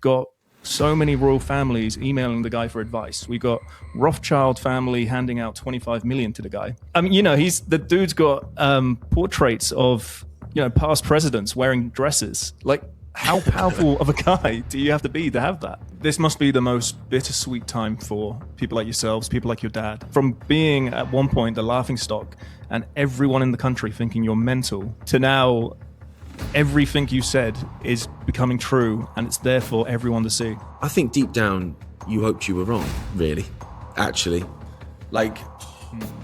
got so many royal families emailing the guy for advice. We got Rothschild family handing out 25 million to the guy. I mean, the dude's got portraits of past presidents wearing dresses. Like, how powerful of a guy do you have to be to have that? This must be the most bittersweet time for people like yourselves, people like your dad. From being at one point the laughingstock and everyone in the country thinking you're mental, to now everything you said is becoming true and it's there for everyone to see. I think deep down you hoped you were wrong, really, actually. Like,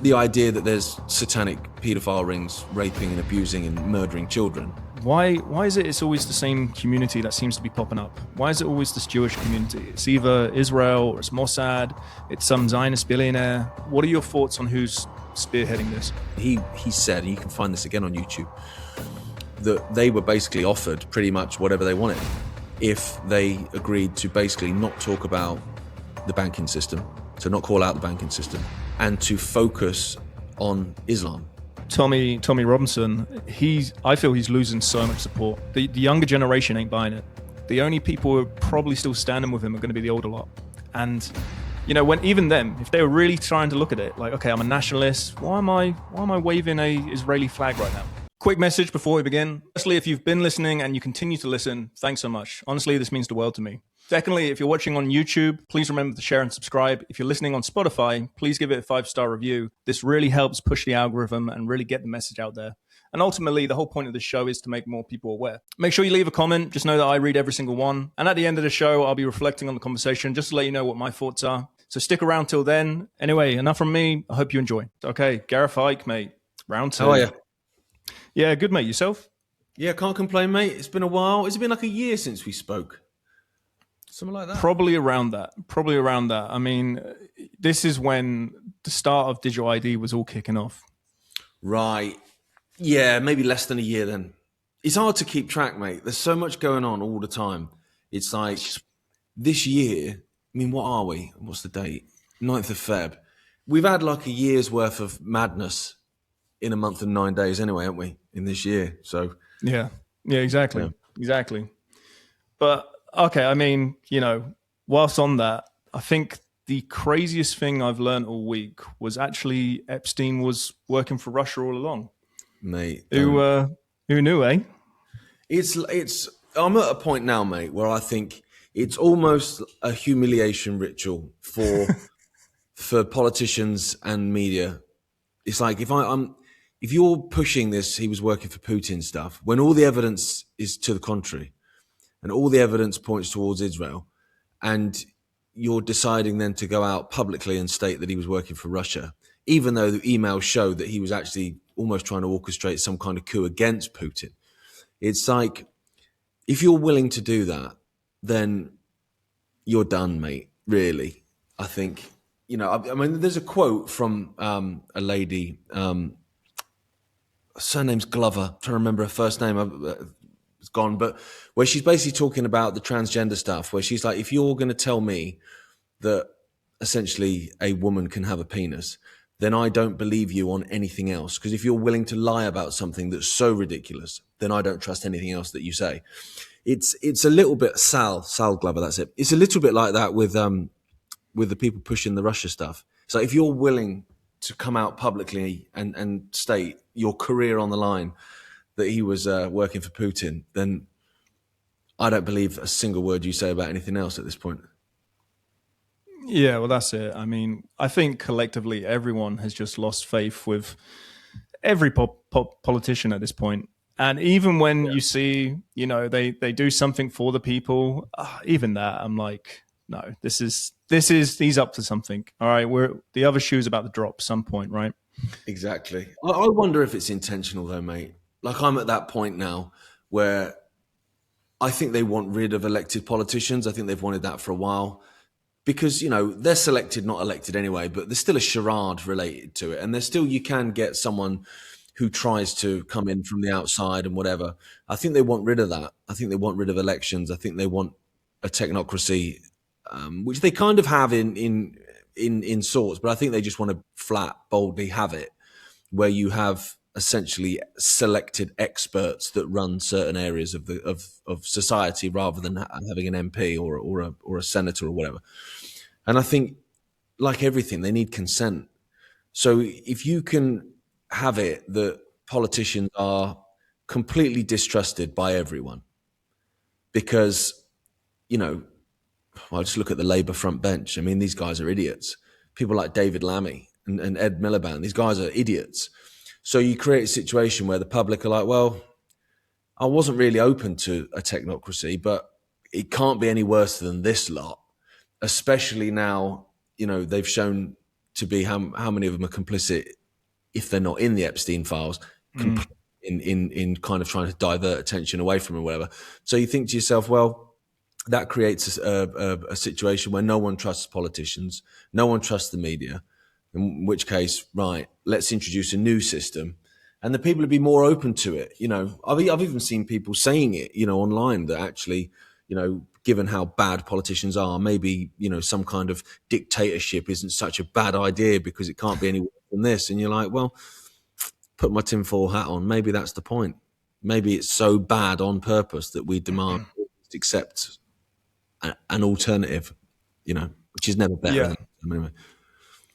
the idea that there's satanic paedophile rings raping and abusing and murdering children. Why is it it's always the same community that seems to be popping up? Why is it always this Jewish community? It's either Israel or it's Mossad, it's some Zionist billionaire. What are your thoughts on who's spearheading this? He said, and you can find this again on YouTube, that they were basically offered pretty much whatever they wanted if they agreed to basically not talk about the banking system, to not call out the banking system, and to focus on Islam. Tommy Robinson, I feel he's losing so much support. The younger generation ain't buying it. The only people who are probably still standing with him are going to be the older lot. And when even them, if they were really trying to look at it, like, okay, I'm a nationalist. Why am I waving a Israeli flag right now? Quick message before we begin. Firstly, if you've been listening and you continue to listen, thanks so much. Honestly, this means the world to me. Secondly, if you're watching on YouTube, please remember to share and subscribe. If you're listening on Spotify, please give it a 5-star review. This really helps push the algorithm and really get the message out there. And ultimately, the whole point of this show is to make more people aware. Make sure you leave a comment. Just know that I read every single one. And at the end of the show, I'll be reflecting on the conversation just to let you know what my thoughts are. So stick around till then. Anyway, enough from me. I hope you enjoy. Okay, Gareth Icke, mate. Round 2. How are you? Yeah, good, mate. Yourself? Yeah, can't complain, mate. It's been a while. It's been like a year since we spoke. Something like that. Probably around that. I mean, this is when the start of digital ID was all kicking off. Right. Yeah, maybe less than a year then. It's hard to keep track, mate. There's so much going on all the time. It's like this year, I mean, what are we? What's the date? 9th of Feb. We've had like a year's worth of madness in a month and 9 days anyway, haven't we, in this year? So Yeah, exactly. But okay, I mean, whilst on that, I think the craziest thing I've learned all week was actually Epstein was working for Russia all along. Mate. Who knew, eh? I'm at a point now, mate, where I think it's almost a humiliation ritual for politicians and media. It's like if you're pushing this, he was working for Putin stuff, when all the evidence is to the contrary and all the evidence points towards Israel, and you're deciding then to go out publicly and state that he was working for Russia, even though the emails show that he was actually almost trying to orchestrate some kind of coup against Putin. It's like, if you're willing to do that, then you're done, mate, really. I think, I mean, there's a quote from a lady, her surname's Glover, I'm trying to remember her first name, it's gone, but where she's basically talking about the transgender stuff, where she's like, if you're going to tell me that essentially a woman can have a penis, then I don't believe you on anything else. Because if you're willing to lie about something that's so ridiculous, then I don't trust anything else that you say. It's a little bit Sal Glover, that's it. It's a little bit like that with the people pushing the Russia stuff. So if you're willing to come out publicly and state your career on the line that he was working for Putin, then I don't believe a single word you say about anything else at this point. Yeah, well, that's it. I mean, I think collectively everyone has just lost faith with every politician at this point. And even when you see, they do something for the people, even that, I'm like, no, this is he's up to something. All right, the other shoe's about to drop some point, right? Exactly. I wonder if it's intentional though, mate. Like, I'm at that point now where I think they want rid of elected politicians. I think they've wanted that for a while because, they're selected, not elected anyway, but there's still a charade related to it. And there's still, you can get someone who tries to come in from the outside and whatever. I think they want rid of that. I think they want rid of elections. I think they want a technocracy, which they kind of have in sorts, but I think they just want to flat, boldly have it, where you have essentially selected experts that run certain areas of of society rather than having an MP or a senator or whatever. And I think, like everything, they need consent. So if you can have it that politicians are completely distrusted by everyone because, well, just look at the Labour front bench. I mean, these guys are idiots. People like David Lammy and Ed Miliband, these guys are idiots. So you create a situation where the public are like, well, I wasn't really open to a technocracy, but it can't be any worse than this lot, especially now, they've shown to be how many of them are complicit, if they're not in the Epstein Files, in kind of trying to divert attention away from it or whatever. So you think to yourself, well, that creates a situation where no one trusts politicians, no one trusts the media, in which case, right, let's introduce a new system. And the people would be more open to it. I've even seen people saying it, online, that actually, given how bad politicians are, maybe, some kind of dictatorship isn't such a bad idea because it can't be any worse than this. And you're like, well, put my tinfoil hat on. Maybe that's the point. Maybe it's so bad on purpose that we demand accept an alternative, which is never better than anyway.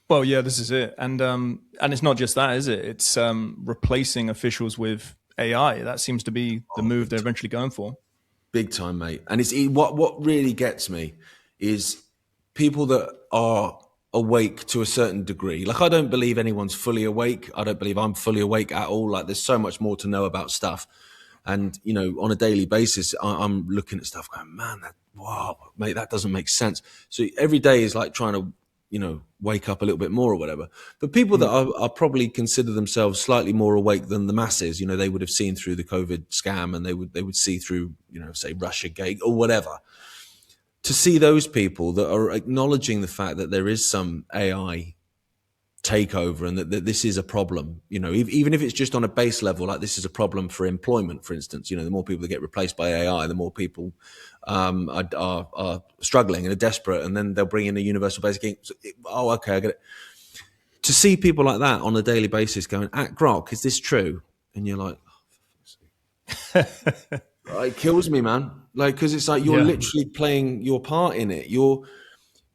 Well, yeah, this is it, and it's not just that, is it? It's replacing officials with AI. That seems to be the move they're eventually going for. Big time, mate. And it's what really gets me is people that are awake to a certain degree. Like, I don't believe anyone's fully awake. I don't believe I'm fully awake at all. Like, there's so much more to know about stuff. And, on a daily basis, I'm looking at stuff going, man, wow, mate, that doesn't make sense. So every day is like trying to, wake up a little bit more or whatever. But people that are probably consider themselves slightly more awake than the masses, they would have seen through the COVID scam, and they would see through, say Russia Gate or whatever. To see those people that are acknowledging the fact that there is some AI takeover and that this is a problem, even if it's just on a base level, like this is a problem for employment, for instance. The more people that get replaced by AI, the more people are struggling and are desperate, and then they'll bring in a universal basic income. Oh, okay, I get it. To see people like that on a daily basis going, at Grok, is this true? And you're like, oh, it kills me, man. Like, because it's like you're literally playing your part in it.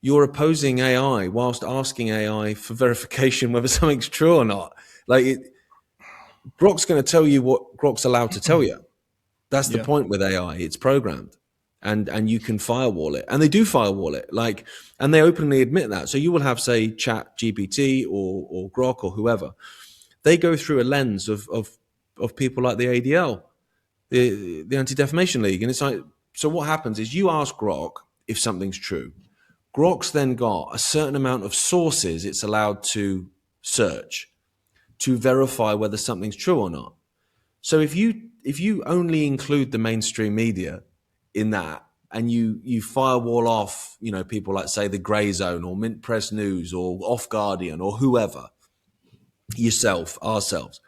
You're opposing AI whilst asking AI for verification whether something's true or not. Like, Grok's going to tell you what Grok's allowed to tell you. That's the point with AI. It's programmed, and you can firewall it, and they do firewall it. Like, and they openly admit that. So you will have, say, Chat GPT or Grok or whoever. They go through a lens of people like the ADL, the Anti-Defamation League, and it's like, so what happens is you ask Grok if something's true. Grok's then got a certain amount of sources it's allowed to search to verify whether something's true or not. So if you only include the mainstream media in that, and you firewall off, people like, say, the Grey Zone or Mint Press News or Off Guardian or whoever, yourself, ourselves,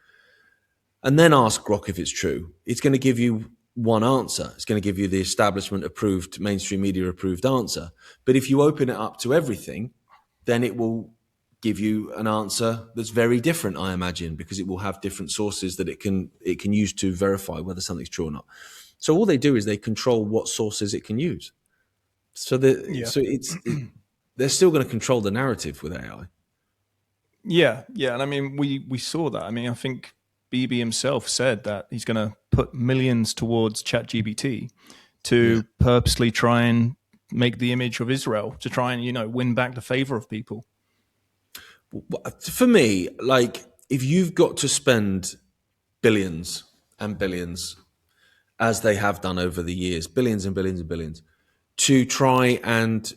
and then ask Grok if it's true, it's going to give you one answer. It's going to give you the establishment approved, mainstream media approved answer. But if you open it up to everything, then it will give you an answer that's very different, I imagine, because it will have different sources that it can use to verify whether something's true or not. So all they do is they control what sources it can use. So they're still going to control the narrative with AI. Yeah, and I mean, we saw that. I mean, I think Bibi himself said that he's going to put millions towards ChatGPT to purposely try and make the image of Israel, to try and, win back the favor of people. For me, like, if you've got to spend billions and billions, as they have done over the years, billions and billions and billions, to try and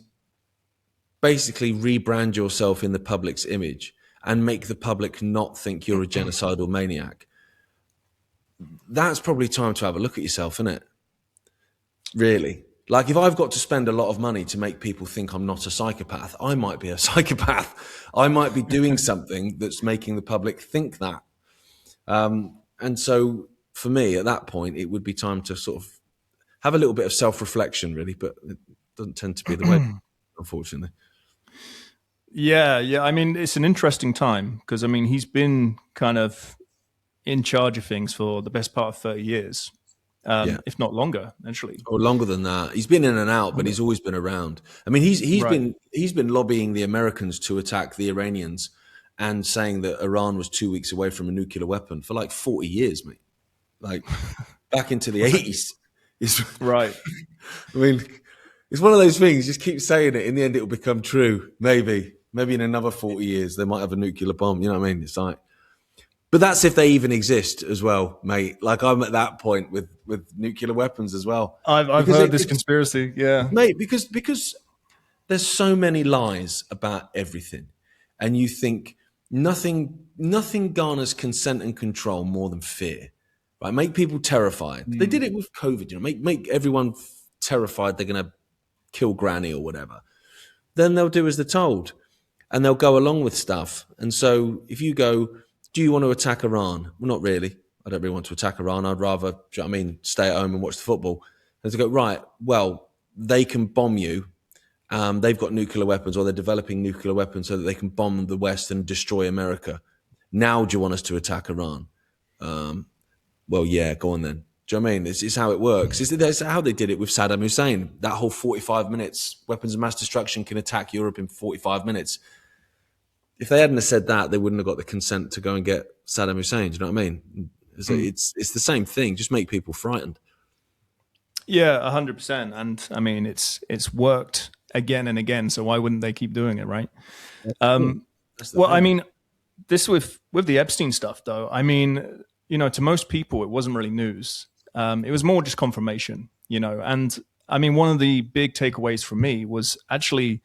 basically rebrand yourself in the public's image and make the public not think you're a genocidal maniac, that's probably time to have a look at yourself, isn't it? Really? Like, if I've got to spend a lot of money to make people think I'm not a psychopath, I might be a psychopath. I might be doing something that's making the public think that. And so for me, at that point, it would be time to sort of have a little bit of self-reflection, really, but it doesn't tend to be the way, unfortunately. Yeah. I mean, it's an interesting time because, I mean, he's been kind of in charge of things for the best part of 30 years, Yeah. if not longer, actually. Or longer than that. He's been in and out, but he's always been around. I mean, he's Right. been lobbying the Americans to attack the Iranians and saying that Iran was 2 weeks away from a nuclear weapon for like 40 years, mate. Like back into the 80s. Right. I mean, it's one of those things. Just keep saying it. In the end, it will become true. Maybe in another 40 years, they might have a nuclear bomb. You know what I mean? It's like, but that's if they even exist as well, mate. Like I'm at that point with nuclear weapons as well. I've heard this conspiracy. Yeah. Mate, because there's so many lies about everything, and you think nothing garners consent and control more than fear, right? Make people terrified. They did it with COVID, you know, make everyone terrified they're going to kill granny or whatever. Then they'll do as they're told, and they'll go along with stuff. And so if you go, do you want to attack Iran? Well, not really. I don't really want to attack Iran. I'd rather, do you know what I mean, stay at home and watch the football. And to go, right, well, they can bomb you. They've got nuclear weapons, or they're developing nuclear weapons so that they can bomb the West and destroy America. Now, do you want us to attack Iran? Well, yeah, go on then. Do you know what I mean? It's how it works. It's how they did it with Saddam Hussein. That whole 45 minutes, weapons of mass destruction can attack Europe in 45 minutes. If they hadn't have said that, they wouldn't have got the consent to go and get Saddam Hussein. Do you know what I mean? It's the same thing. Just make people frightened. Yeah, 100%. And I mean, it's worked again and again. So why wouldn't they keep doing it, right? I mean, this with the Epstein stuff, though. I mean, you know, to most people, it wasn't really news. It was more just confirmation, you know. And I mean, one of the big takeaways for me was actually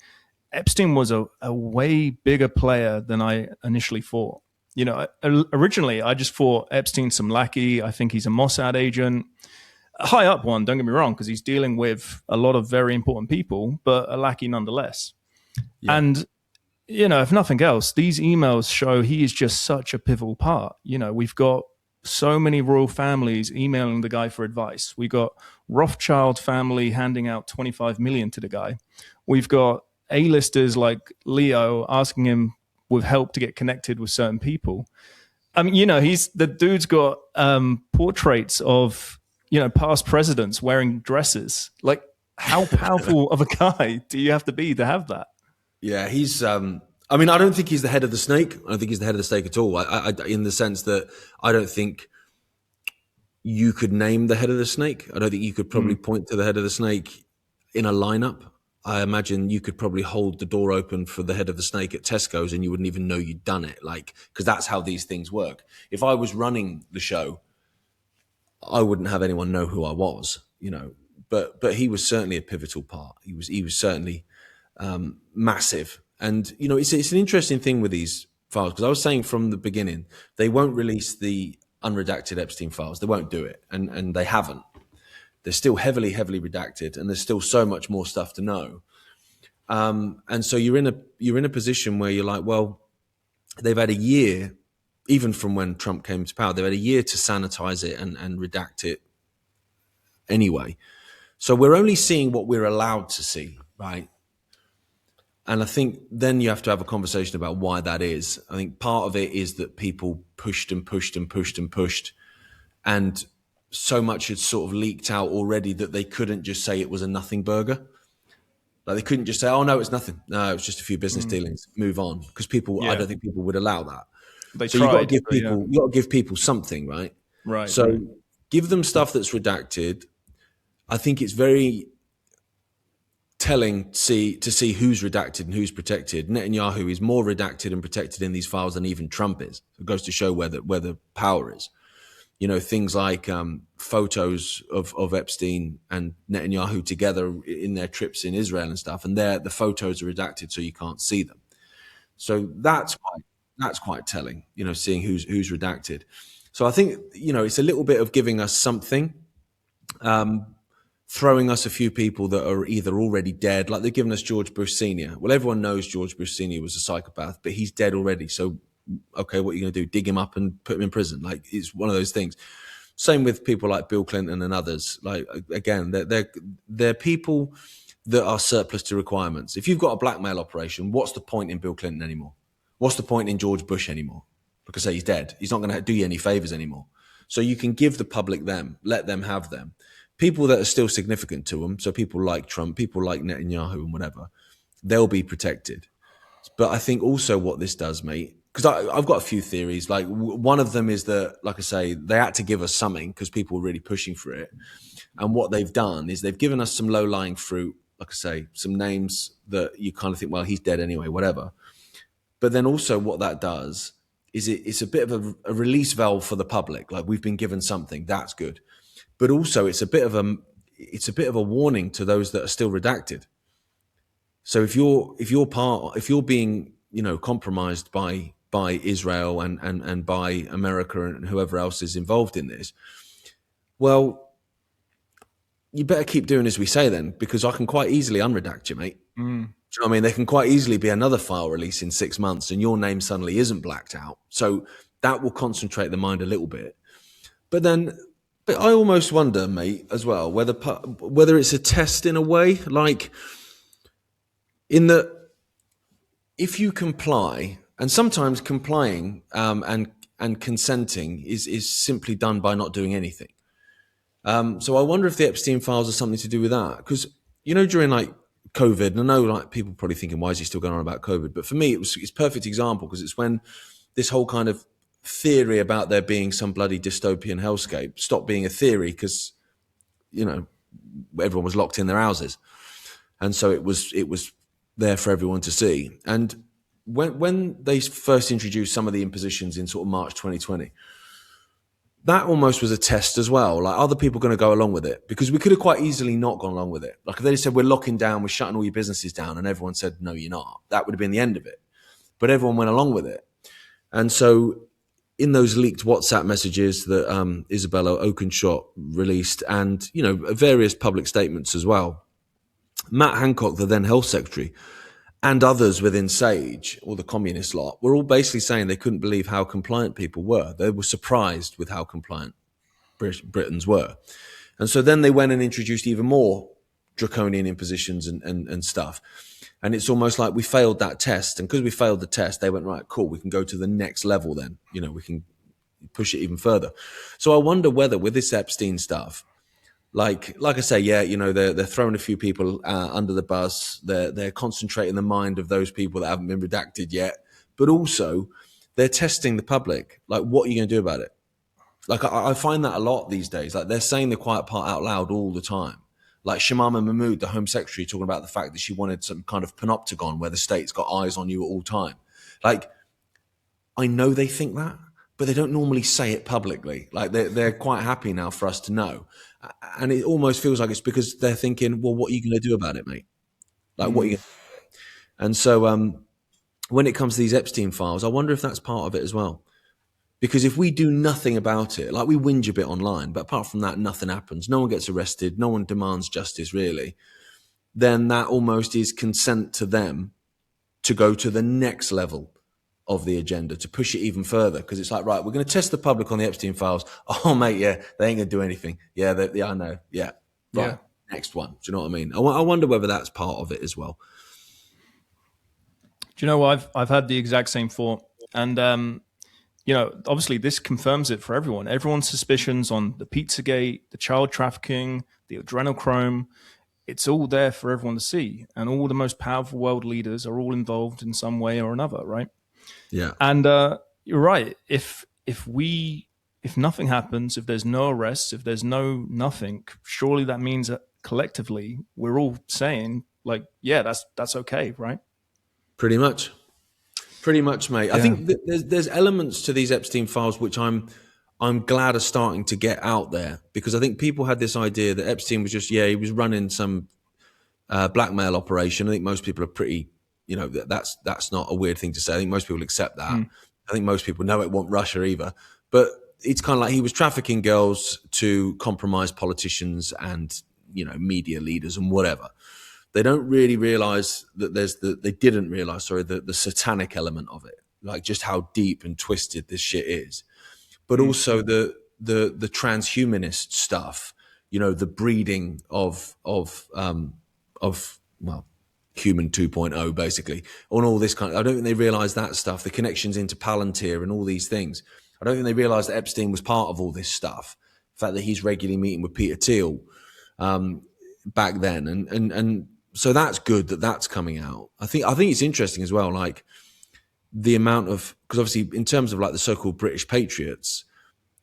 Epstein was a way bigger player than I initially thought. You know, originally I just thought Epstein's some lackey. I think he's a Mossad agent. A high up one, don't get me wrong, because he's dealing with a lot of very important people, but a lackey nonetheless. Yeah. And, you know, if nothing else, these emails show he is just such a pivotal part. You know, we've got so many royal families emailing the guy for advice. We got Rothschild family handing out 25 million to the guy. We've got A-listers like Leo asking him with help to get connected with certain people. I mean, you know, the dude's got portraits of, you know, past presidents wearing dresses. Like, how powerful of a guy do you have to have that? Yeah, he's. I mean, I don't think he's the head of the snake. I don't think he's the head of the snake at all. I in the sense that I don't think you could name the head of the snake. I don't think you could probably point to the head of the snake in a lineup. I imagine you could probably hold the door open for the head of the snake at Tesco's and you wouldn't even know you'd done it. Like, because that's how these things work. If I was running the show, I wouldn't have anyone know who I was, you know. But he was certainly a pivotal part. He was certainly massive. And you know, it's an interesting thing with these files, because I was saying from the beginning they won't release the unredacted Epstein files. They won't do it, and they haven't. They're still heavily redacted, and there's still so much more stuff to know. And so you're in a position where you're like, well, they've had a year. Even from when Trump came to power, they've had a year to sanitize it and redact it anyway. So we're only seeing what we're allowed to see, right? And I think then you have to have a conversation about why that is. I think part of it is that people pushed and pushed and pushed and pushed, and so much had sort of leaked out already that they couldn't just say it was a nothing burger. Like they couldn't just say, oh, no, it's nothing. No, it's just a few business dealings. Move on. Because I don't think people would allow that. So you've got to give people something, right? Right. So give them stuff that's redacted. I think it's very telling to see who's redacted and who's protected. Netanyahu is more redacted and protected in these files than even Trump is. It goes to show where the power is. You know, things like photos of Epstein and Netanyahu together in their trips in Israel and stuff, and the photos are redacted so you can't see them. So that's quite telling, you know, seeing who's redacted. So I think, you know, it's a little bit of giving us something, throwing us a few people that are either already dead, like they've given us George Bush Sr. Well, everyone knows George Bush Sr. was a psychopath, but he's dead already. So, okay, what are you going to do? Dig him up and put him in prison? Like, it's one of those things. Same with people like Bill Clinton and others. Like, again, they're people that are surplus to requirements. If you've got a blackmail operation, what's the point in Bill Clinton anymore? What's the point in George Bush anymore? like I say, he's dead. He's not going to do you any favors anymore. So you can give the public them, let them have them. People that are still significant to them, so people like Trump, people like Netanyahu and whatever, they'll be protected. But I think also what this does, mate, because I've got a few theories. Like one of them is that, like I say, they had to give us something because people were really pushing for it. And what they've done is they've given us some low-lying fruit, like I say, some names that you kind of think, well, he's dead anyway, whatever. But then also what that does is it's a bit of a release valve for the public. Like we've been given something, that's good. But also it's a bit of a warning to those that are still redacted. So if you're being, compromised by Israel and by America and whoever else is involved in this, well, you better keep doing as we say then, because I can quite easily unredact you, mate. Do you know what I mean? There can quite easily be another file release in 6 months and your name suddenly isn't blacked out. So that will concentrate the mind a little bit. But I almost wonder, mate, as well, whether it's a test in a way, like in that if you comply, and sometimes complying and consenting is simply done by not doing anything. So I wonder if the Epstein Files are something to do with that. Because, during like COVID, and I know like people probably thinking, why is he still going on about COVID? But for me, it's a perfect example because it's when this whole kind of theory about there being some bloody dystopian hellscape stopped being a theory because, everyone was locked in their houses. And so it was there for everyone to see. And when they first introduced some of the impositions in sort of March 2020, that almost was a test as well. Like, are other people going to go along with it? Because we could have quite easily not gone along with it. Like, if they said, we're locking down, we're shutting all your businesses down, and everyone said, no, you're not, that would have been the end of it. But everyone went along with it. And so in those leaked WhatsApp messages that Isabella Oakeshott released and, various public statements as well, Matt Hancock, the then health secretary, and others within SAGE, or the communist lot, were all basically saying they couldn't believe how compliant people were. They were surprised with how compliant Britons were. And so then they went and introduced even more draconian impositions and stuff. And it's almost like we failed that test. And because we failed the test, they went, right, cool, we can go to the next level then. We can push it even further. So I wonder whether with this Epstein stuff, like I say, yeah, they're throwing a few people under the bus. They're concentrating the mind of those people that haven't been redacted yet, but also they're testing the public. Like, what are you going to do about it? Like, I find that a lot these days. Like, they're saying the quiet part out loud all the time. Like Shamama Mahmood, the Home Secretary, talking about the fact that she wanted some kind of panopticon where the state's got eyes on you at all time. Like, I know they think that, but they don't normally say it publicly. Like, they're quite happy now for us to know. And it almost feels like it's because they're thinking, well, what are you going to do about it, mate? Like, what are you going to do? And so when it comes to these Epstein files, I wonder if that's part of it as well. Because if we do nothing about it, like we whinge a bit online, but apart from that, nothing happens. No one gets arrested. No one demands justice, really. Then that almost is consent to them to go to the next level of the agenda, to push it even further, because it's like, right, we're going to test the public on the Epstein files. Oh, mate, yeah, they ain't going to do anything. Yeah, I know. Yeah, right. Yeah. Next one. Do you know what I mean? I wonder whether that's part of it as well. Do you know what? I've had the exact same thought, and obviously this confirms it for everyone. Everyone's suspicions on the Pizzagate, the child trafficking, the adrenochrome. It's all there for everyone to see, and all the most powerful world leaders are all involved in some way or another, right? Yeah. And you're right. If nothing happens, if there's no arrests, if there's nothing, surely that means that collectively we're all saying, like, yeah, that's okay, right? Pretty much, mate. Yeah. I think there's elements to these Epstein files which I'm glad are starting to get out there, because I think people had this idea that Epstein was just, he was running some blackmail operation. I think most people are pretty, that's not a weird thing to say. I think most people accept that. I think most people know it wasn't Russia either. But it's kind of like he was trafficking girls to compromise politicians and, media leaders and whatever. They don't really realize that they didn't realize, the satanic element of it, like just how deep and twisted this shit is. But also the transhumanist stuff, the breeding of human 2.0, basically, on all this I don't think they realize that stuff, the connections into Palantir and all these things. I don't think they realize that Epstein was part of all this stuff. The fact that he's regularly meeting with Peter Thiel back then, and so that's good that that's coming out. I think it's interesting as well, like the amount of, because obviously in terms of like the so-called British patriots,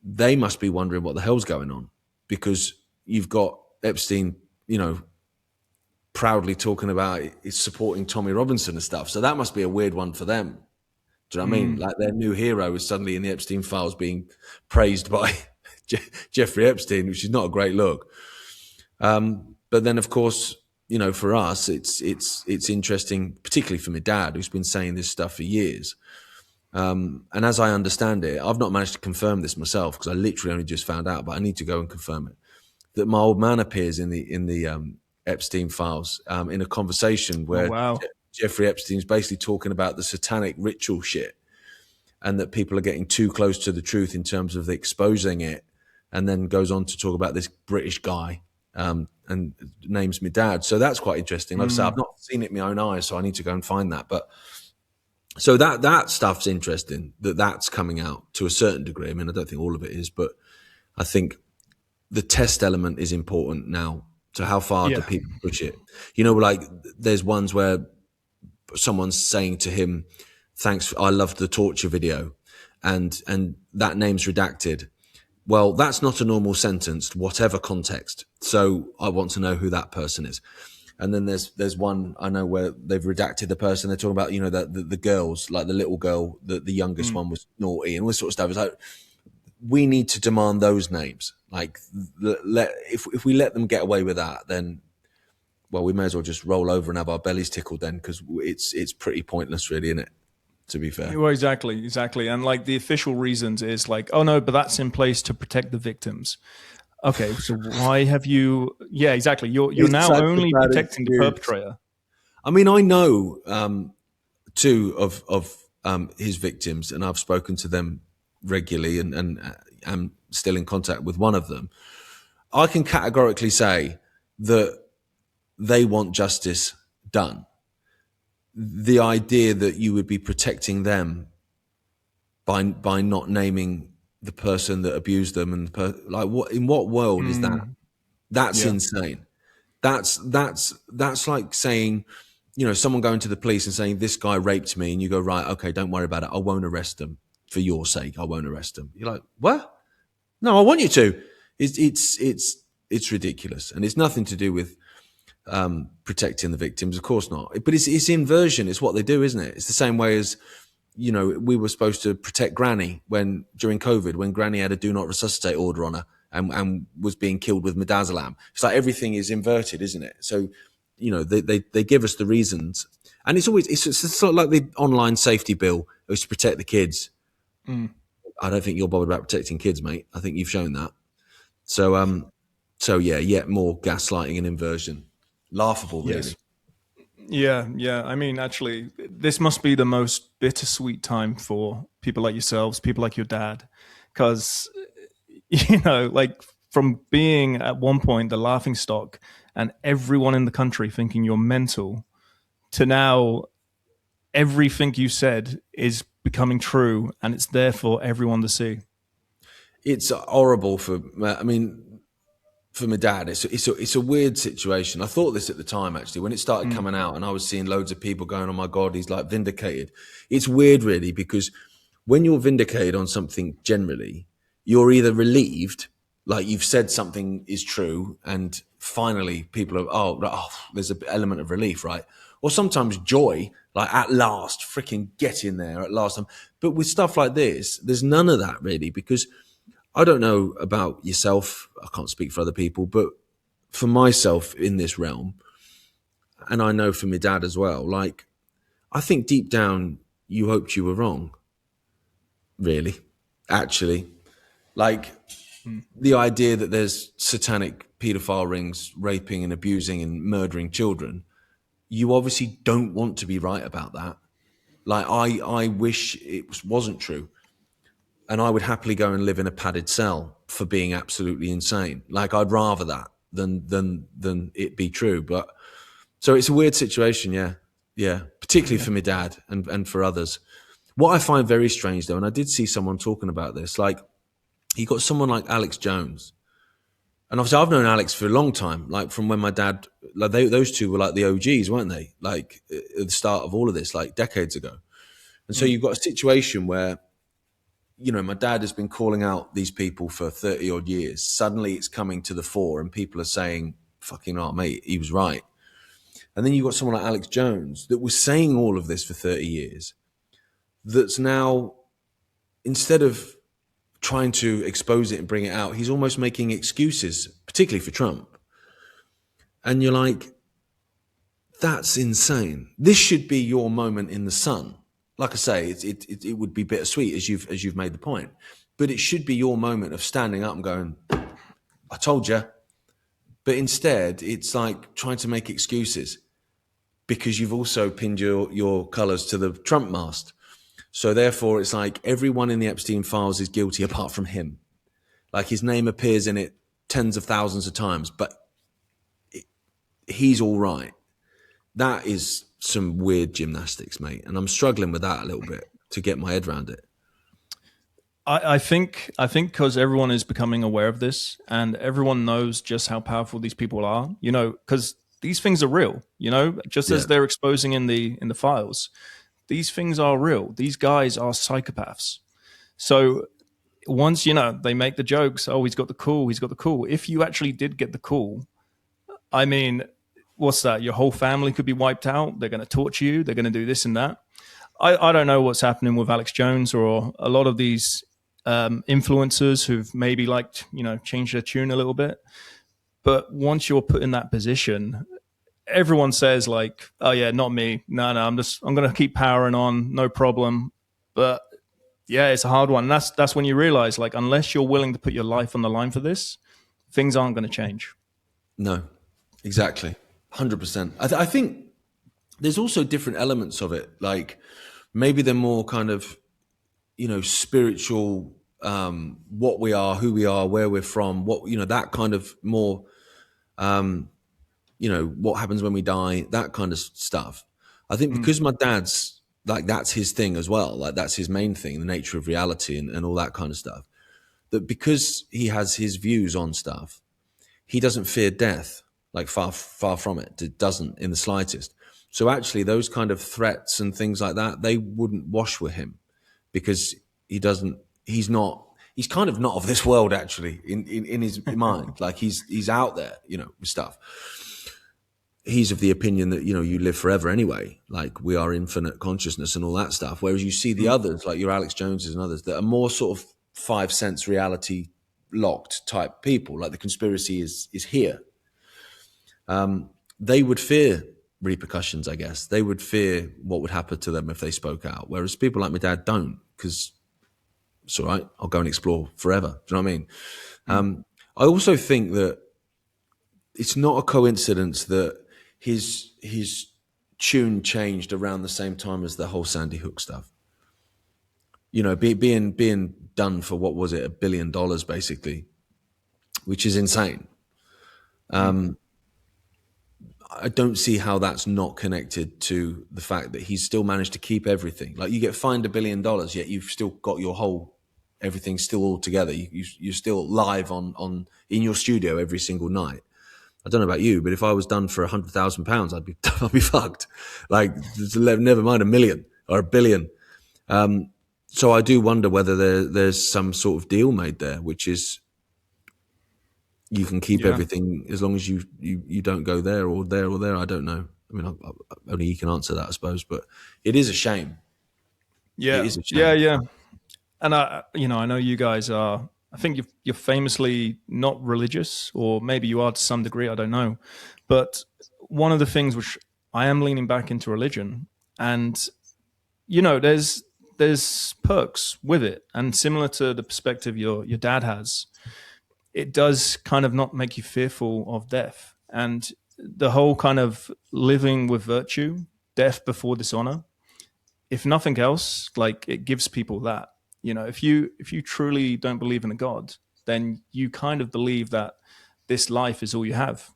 they must be wondering what the hell's going on, because you've got Epstein, proudly talking about is supporting Tommy Robinson and stuff. So that must be a weird one for them. Do you know what I mean? Like their new hero is suddenly in the Epstein Files being praised by Jeffrey Epstein, which is not a great look. But then, of course, for us, it's interesting, particularly for my dad, who's been saying this stuff for years. And as I understand it, I've not managed to confirm this myself because I literally only just found out, but I need to go and confirm it. That my old man appears in the Epstein Files in a conversation where Jeffrey Epstein's basically talking about the satanic ritual shit, and that people are getting too close to the truth in terms of exposing it, and then goes on to talk about this British guy and names my dad. So that's quite interesting. Like I say, I've not seen it with my own eyes, so I need to go and find that. But so that stuff's interesting, that's coming out to a certain degree. I mean, I don't think all of it is, but I think the test element is important now. So how far do people push it? Like there's ones where someone's saying to him, "Thanks, I loved the torture video," and that name's redacted. Well, that's not a normal sentence, whatever context. So I want to know who that person is. And then there's one I know where they've redacted the person. They're talking about the girls, like the little girl, the youngest one was naughty and all this sort of stuff. It's like, we need to demand those names. Like, if we let them get away with that, then, well, we may as well just roll over and have our bellies tickled then, because it's pretty pointless, really, isn't it? To be fair. Well, exactly. And like the official reasons is like, oh no, but that's in place to protect the victims. Okay, so why have you? Yeah, exactly. You're now only protecting the perpetrator. I mean, I know two of his victims, and I've spoken to them regularly, and I'm still in contact with one of them. I can categorically say that they want justice done. The idea that you would be protecting them by not naming the person that abused them, and in what world is that? That's insane. That's like saying, someone going to the police and saying, "This guy raped me," and you go, "Right, okay, don't worry about it. I won't arrest him for your sake. I won't arrest him." You're like, "What? No, I want you to." It's ridiculous, and it's nothing to do with protecting the victims, of course not. But it's inversion. It's what they do, isn't it? It's the same way as, we were supposed to protect Granny during COVID, when Granny had a do not resuscitate order on her and was being killed with midazolam. It's like everything is inverted, isn't it? So, they give us the reasons, and it's sort of like the online safety bill was to protect the kids. I don't think you're bothered about protecting kids, mate. I think you've shown that. So yet more gaslighting and inversion. Laughable, really. Yes. Yeah. I mean, actually, this must be the most bittersweet time for people like yourselves, people like your dad, because, like from being at one point the laughingstock and everyone in the country thinking you're mental, to now everything you said is becoming true and it's there for everyone to see. It's horrible for my dad. It's a weird situation. I thought this at the time, actually, when it started coming out, and I was seeing loads of people going, "Oh my God, he's like vindicated." It's weird, really, because when you're vindicated on something, generally, you're either relieved, like you've said something is true, and finally people are, there's an element of relief, right? Or sometimes joy, like at last, freaking get in there at last. But with stuff like this, there's none of that, really, because I don't know about yourself, I can't speak for other people, but for myself in this realm, and I know for my dad as well, like, I think deep down you hoped you were wrong, really, actually. Like, the idea that there's satanic paedophile rings raping and abusing and murdering children, you obviously don't want to be right about that. Like, I wish it wasn't true. And I would happily go and live in a padded cell for being absolutely insane. Like, I'd rather that than it be true. But So it's a weird situation, yeah. Yeah. Particularly for my dad and for others. What I find very strange though, and I did see someone talking about this, like you got someone like Alex Jones. And obviously I've known Alex for a long time, like from when my dad, like those two were like the OGs, weren't they? Like at the start of all of this, like decades ago. And so you've got a situation where, you know, my dad has been calling out these people for 30 odd years. Suddenly it's coming to the fore and people are saying, fucking oh, mate, he was right. And then you've got someone like Alex Jones that was saying all of this for 30 years that's now, instead of trying to expose it and bring it out, he's almost making excuses, particularly for Trump. And you're like, that's insane. This should be your moment in the sun. Like I say, it would be bittersweet as you've made the point, but it should be your moment of standing up and going, I told you. But instead, it's like trying to make excuses because you've also pinned your colours to the Trump mast. So therefore, it's like everyone in the Epstein Files is guilty apart from him. Like his name appears in it tens of thousands of times, but he's all right. That is some weird gymnastics, mate. And I'm struggling with that a little bit to get my head around it. I think because everyone is becoming aware of this and everyone knows just how powerful these people are, you know, because these things are real, you know, just as they're exposing in the files, these things are real. These guys are psychopaths. So once, you know, they make the jokes, oh, he's got the cool. If you actually did get the cool, I mean, what's that? Your whole family could be wiped out. They're going to torture you. They're going to do this and that. I don't know what's happening with Alex Jones or a lot of these influencers who've maybe liked, you know, changed their tune a little bit. But once you're put in that position, everyone says like, oh yeah, not me. No, I'm going to keep powering on. No problem. But yeah, it's a hard one. And that's when you realize, like, unless you're willing to put your life on the line for this, things aren't going to change. No, exactly. 100%. I think there's also different elements of it. Like maybe they're more kind of, you know, spiritual, what we are, who we are, where we're from, what, you know, that kind of more, you know, what happens when we die, that kind of stuff. I think because my dad's like, that's his thing as well. Like that's his main thing, the nature of reality and all that kind of stuff. That because he has his views on stuff, he doesn't fear death, like far from it. It doesn't in the slightest. So actually those kind of threats and things like that, they wouldn't wash with him because he's kind of not of this world actually in his mind. Like he's out there, you know, with stuff. He's of the opinion that, you know, you live forever anyway, like we are infinite consciousness and all that stuff. Whereas you see the others, like your Alex Joneses and others that are more sort of 5 sense reality locked type people, like the conspiracy is here. They would fear repercussions, I guess. They would fear what would happen to them if they spoke out. Whereas people like my dad don't, because it's all right, I'll go and explore forever. Do you know what I mean? I also think that it's not a coincidence that his tune changed around the same time as the whole Sandy Hook stuff. You know, being done for what was it, $1 billion basically, which is insane. I don't see how that's not connected to the fact that he's still managed to keep everything. Like you get fined $1 billion, yet you've still got your whole everything still all together. You're still live on in your studio every single night. I don't know about you, but if I was done for £100,000, I'd be fucked. Like never mind $1 million or $1 billion. So I do wonder whether there's some sort of deal made there, which is you can keep everything as long as you don't go there or there or there. I don't know. I mean, only you can answer that, I suppose. But it is a shame. Yeah, it is a shame. yeah. And I know you guys are. I think you're famously not religious, or maybe you are to some degree. I don't know. But one of the things which I am leaning back into religion, and you know, there's perks with it, and similar to the perspective your dad has, it does kind of not make you fearful of death, and the whole kind of living with virtue, death before dishonor. If nothing else, like it gives people that. You know, if you truly don't believe in a God, then you kind of believe that this life is all you have.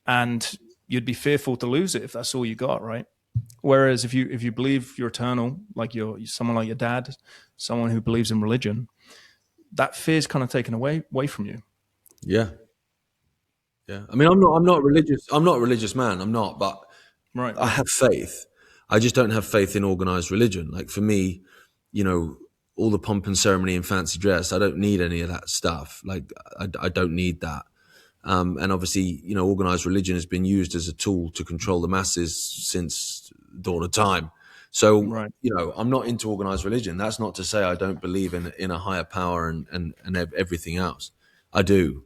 And you'd be fearful to lose it if that's all you got, right? Whereas if you believe you're eternal, like you're someone like your dad, someone who believes in religion, that fear's kind of taken away from you. Yeah, yeah. I mean, I'm not religious. I'm not a religious man. I'm not, but Right, I right. have faith. I just don't have faith in organized religion. Like for me, you know, all the pomp and ceremony and fancy dress, I don't need any of that stuff. Like I don't need that. And obviously, you know, organized religion has been used as a tool to control the masses since dawn of time. So, Right. you know, I'm not into organized religion. That's not to say I don't believe in a higher power and everything else. I do.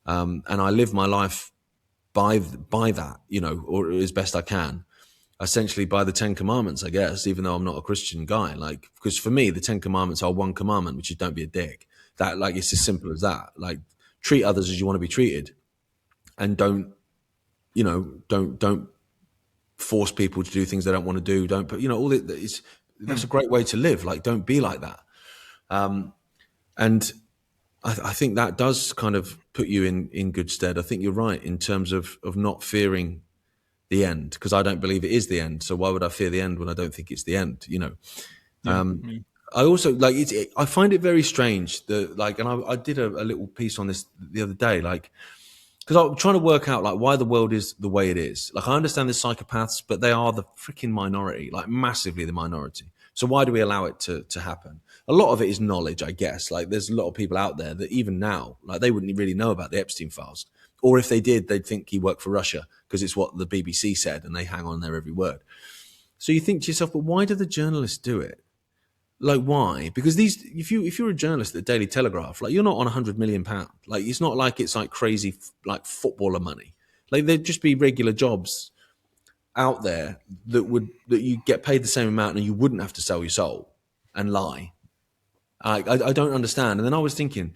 And I live my life by that, you know, or as best I can. Essentially by the Ten Commandments, I guess, even though I'm not a Christian guy. Like, because for me, the Ten Commandments are one commandment, which is don't be a dick. That, like, it's as simple as that. Like, treat others as you want to be treated, and don't, you know, don't force people to do things they don't want to do. Don't put, you know, all it's that's a great way to live. Like, don't be like that. And I think that does kind of put you in good stead. I think you're right in terms of not fearing the end, because I don't believe it is the end. So why would I fear the end when I don't think it's the end? You know. Yeah. Yeah. I also like I find it very strange that, like, and I did a little piece on this the other day, like, because I'm trying to work out like why the world is the way it is. Like, I understand there's psychopaths, but they are the freaking minority, like massively the minority. So why do we allow it to happen? A lot of it is knowledge, I guess. Like, there's a lot of people out there that even now, like, they wouldn't really know about the Epstein Files, or if they did, they'd think he worked for Russia because it's what the BBC said, and they hang on their every word. So you think to yourself, but why do the journalists do it? Like, why? Because these, if you're a journalist at the Daily Telegraph, like, you're not on £100 million. Like, it's not like it's like crazy like footballer money. Like, there'd just be regular jobs out there that you get paid the same amount and you wouldn't have to sell your soul and lie. I don't understand. And then I was thinking,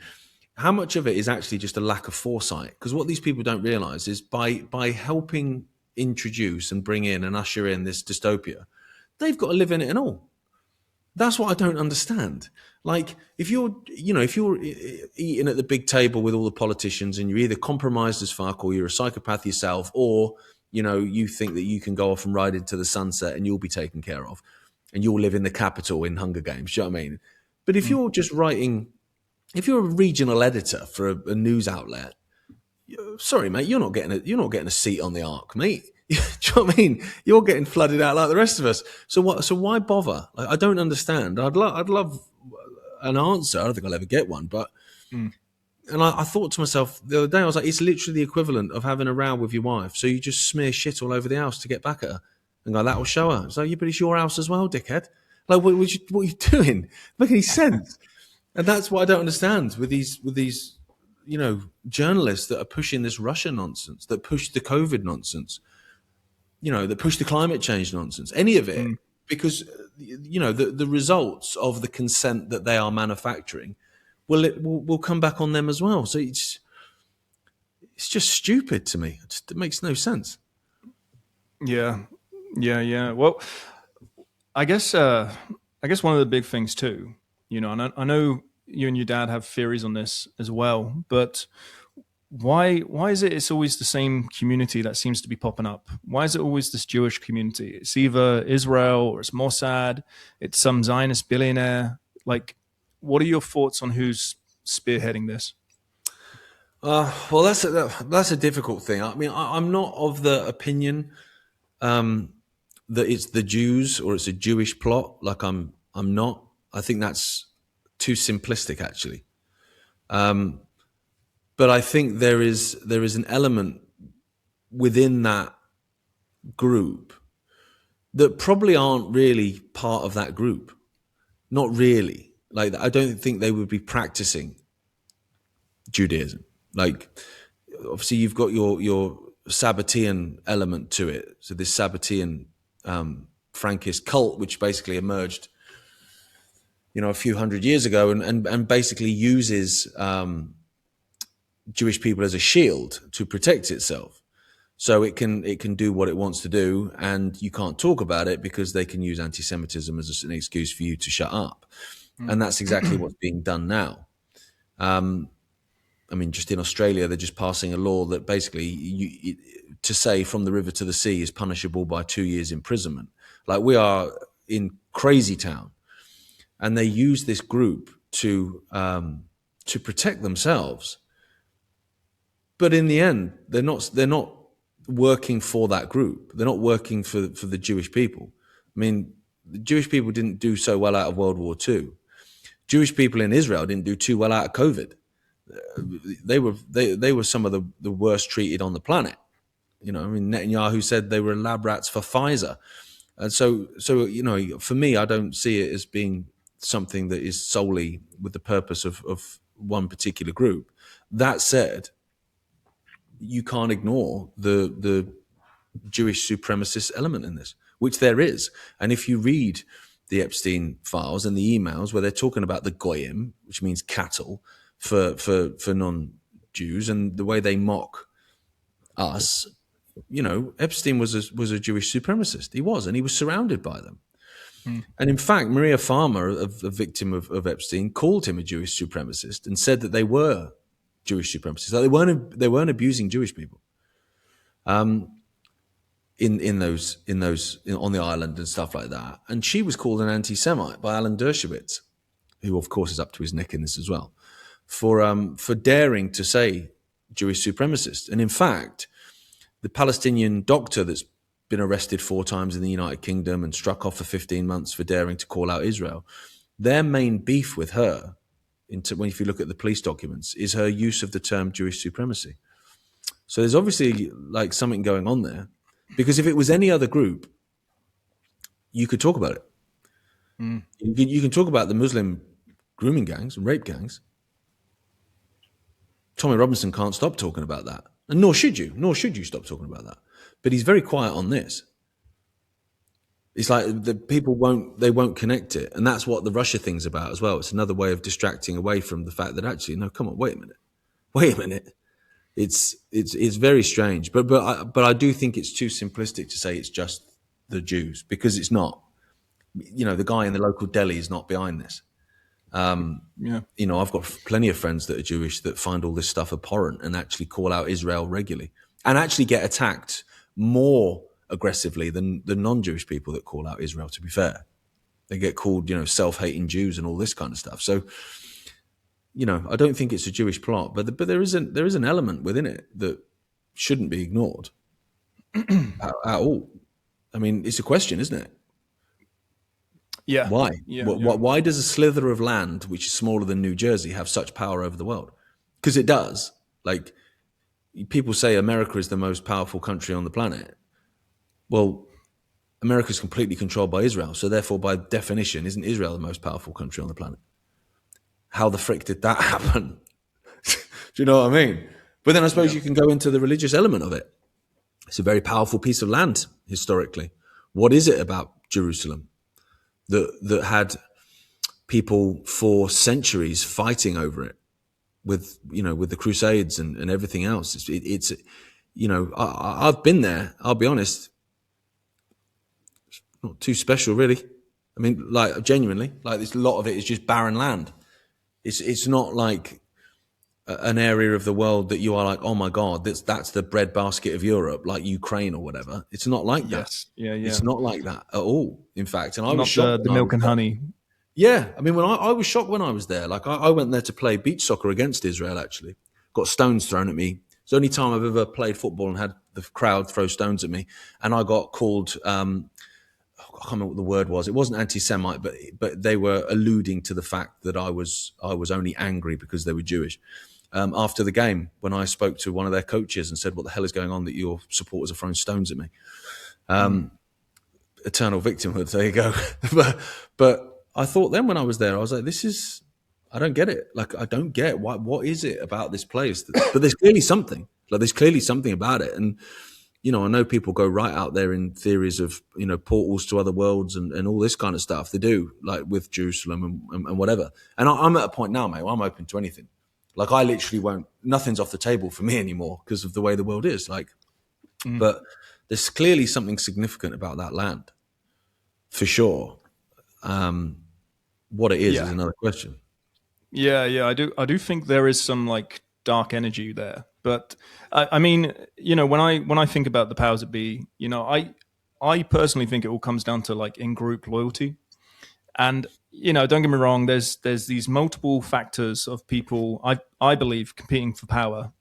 how much of it is actually just a lack of foresight? Because what these people don't realize is by helping introduce and bring in and usher in this dystopia, they've got to live in it and all. That's what I don't understand. Like, if you're eating at the big table with all the politicians and you're either compromised as fuck or you're a psychopath yourself, or, you know, you think that you can go off and ride into the sunset and you'll be taken care of and you'll live in the capital in Hunger Games. Do you know what I mean? But if you're just writing, if you're a regional editor for a news outlet, sorry, mate, you're not getting a seat on the ark, mate. Do you know what I mean? You're getting flooded out like the rest of us. So what? So why bother? Like, I don't understand. I'd love an answer. I don't think I'll ever get one. But and I thought to myself the other day, I was like, it's literally the equivalent of having a row with your wife. So you just smear shit all over the house to get back at her, and go, that'll show her. So yeah, but it's your house as well, dickhead. Like, what are you doing? Make any sense? And that's what I don't understand with these you know, journalists that are pushing this Russia nonsense, that push the COVID nonsense, you know, that push the climate change nonsense, any of it, because, you know, the results of the consent that they are manufacturing will come back on them as well. So it's just stupid to me. It makes no sense. Yeah. Yeah. Yeah. Well, I guess one of the big things too, you know, and I know you and your dad have theories on this as well, but why is it it's always the same community that seems to be popping up? Why is it always this Jewish community? It's either Israel or it's Mossad, it's some Zionist billionaire. Like, what are your thoughts on who's spearheading this? Well, that's a difficult thing. I mean, I'm not of the opinion that it's the Jews or it's a Jewish plot. Like, I'm not. I think that's too simplistic, actually. But I think there is an element within that group that probably aren't really part of that group. Not really. Like, I don't think they would be practicing Judaism. Like, obviously, you've got your Sabbatean element to it. So this Sabbatean Frankist cult, which basically emerged, you know, a few hundred years ago, and basically uses Jewish people as a shield to protect itself. So it can do what it wants to do, and you can't talk about it because they can use anti-Semitism as an excuse for you to shut up. And that's exactly what's being done now. I mean, just in Australia, they're just passing a law that basically to say from the river to the sea is punishable by 2 years imprisonment. Like, we are in crazy town, and they use this group to protect themselves. But in the end, they're not working for that group. They're not working for the Jewish people. I mean, the Jewish people didn't do so well out of World War II. Jewish people in Israel didn't do too well out of COVID. They were some of the worst treated on the planet. You know, I mean, Netanyahu said they were lab rats for Pfizer. And so, you know, for me, I don't see it as being something that is solely with the purpose of one particular group. That said, you can't ignore the Jewish supremacist element in this, which there is. And if you read the Epstein Files and the emails where they're talking about the goyim, which means cattle, for non-Jews, and the way they mock us, you know, Epstein was a Jewish supremacist. He was, and he was surrounded by them. And in fact, Maria Farmer, a victim of Epstein, called him a Jewish supremacist and said that they were Jewish supremacists. Like, they weren't abusing Jewish people in those on the island and stuff like that. And she was called an anti-Semite by Alan Dershowitz, who of course is up to his neck in this as well, for daring to say Jewish supremacist. And in fact, the Palestinian doctor that's been arrested 4 times in the United Kingdom and struck off for 15 months for daring to call out Israel, their main beef with her, if you look at the police documents, is her use of the term Jewish supremacy. So there's obviously like something going on there, because if it was any other group, you could talk about it. You can talk about the Muslim grooming gangs and rape gangs. Tommy Robinson can't stop talking about that, and nor should you. Nor should you stop talking about that. But he's very quiet on this. It's like the people won't connect it, and that's what the Russia thing's about as well. It's another way of distracting away from the fact that actually, no, come on, wait a minute. It's very strange, but I do think it's too simplistic to say it's just the Jews, because it's not. You know, the guy in the local deli is not behind this. You know, I've got plenty of friends that are Jewish that find all this stuff abhorrent and actually call out Israel regularly, and actually get attacked more aggressively than the non-Jewish people that call out Israel. To be fair, they get called, you know, self-hating Jews and all this kind of stuff. So, you know, I don't think it's a Jewish plot, but there is an element within it that shouldn't be ignored at all. I mean, it's a question, isn't it? Yeah. Why? Yeah, Why does a slither of land, which is smaller than New Jersey, have such power over the world? Because it does. Like, people say America is the most powerful country on the planet. Well, America is completely controlled by Israel. So therefore, by definition, isn't Israel the most powerful country on the planet? How the frick did that happen? Do you know what I mean? But then I suppose you can go into the religious element of it. It's a very powerful piece of land historically. What is it about Jerusalem that had people for centuries fighting over it with the Crusades and everything else? It's you know, I've been there. I'll be honest. It's not too special, really. I mean, like, genuinely, like, a lot of it is just barren land. It's not like an area of the world that you are like, oh my God, that's the breadbasket of Europe, like Ukraine or whatever. It's not like that. Yeah. It's not like that at all, in fact. And I was Not shocked. the milk and honey. Yeah. I mean, when I was shocked when I was there. Like, I went there to play beach soccer against Israel, actually. Got stones thrown at me. It's the only time I've ever played football and had the crowd throw stones at me. And I got called, I can't remember what the word was. It wasn't anti-Semite, but they were alluding to the fact that I was only angry because they were Jewish. After the game, when I spoke to one of their coaches and said, "What the hell is going on that your supporters are throwing stones at me?" Eternal victimhood. There you go. but I thought then when I was there, I was like, I don't get it. Like, I don't get what is it about this place? But there's clearly something. Like, there's clearly something about it. And, you know, I know people go right out there in theories of, you know, portals to other worlds and all this kind of stuff. They do, like, with Jerusalem and whatever. And I'm at a point now, mate, where I'm open to anything. Like, I literally nothing's off the table for me anymore because of the way the world is. Like, but there's clearly something significant about that land, for sure. What it is another question. Yeah. I do think there is some, like, dark energy there. But I mean, when I think about the powers that be, I personally think it all comes down to like in-group loyalty. And don't get me wrong, there's these multiple factors of people I believe competing for power.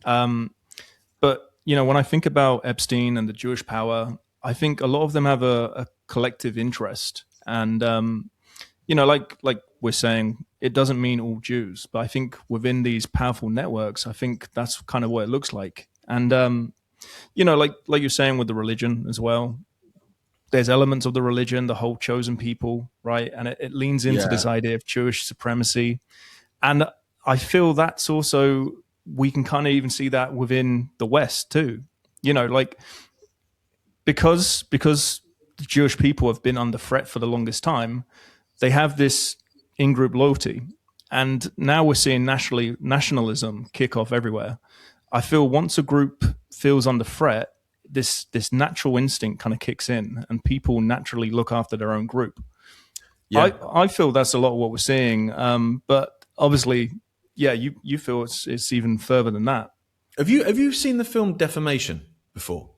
But when I think about Epstein and the Jewish power, I think a lot of them have a collective interest. And like we're saying, it doesn't mean all Jews, but I think within these powerful networks, I think that's kind of what it looks like. And like you're saying with the religion as well, there's elements of the religion, the whole chosen people, right? And it leans into Yeah. this idea of Jewish supremacy. And I feel that's also, we can kind of even see that within the West too. Like because the Jewish people have been under threat for the longest time, they have this in-group loyalty. And now we're seeing nationalism kick off everywhere. I feel once a group feels under threat, this natural instinct kind of kicks in, and people naturally look after their own group. Yeah. I feel that's a lot of what we're seeing, but obviously, yeah, you feel it's even further than that. Have you seen the film Defamation before?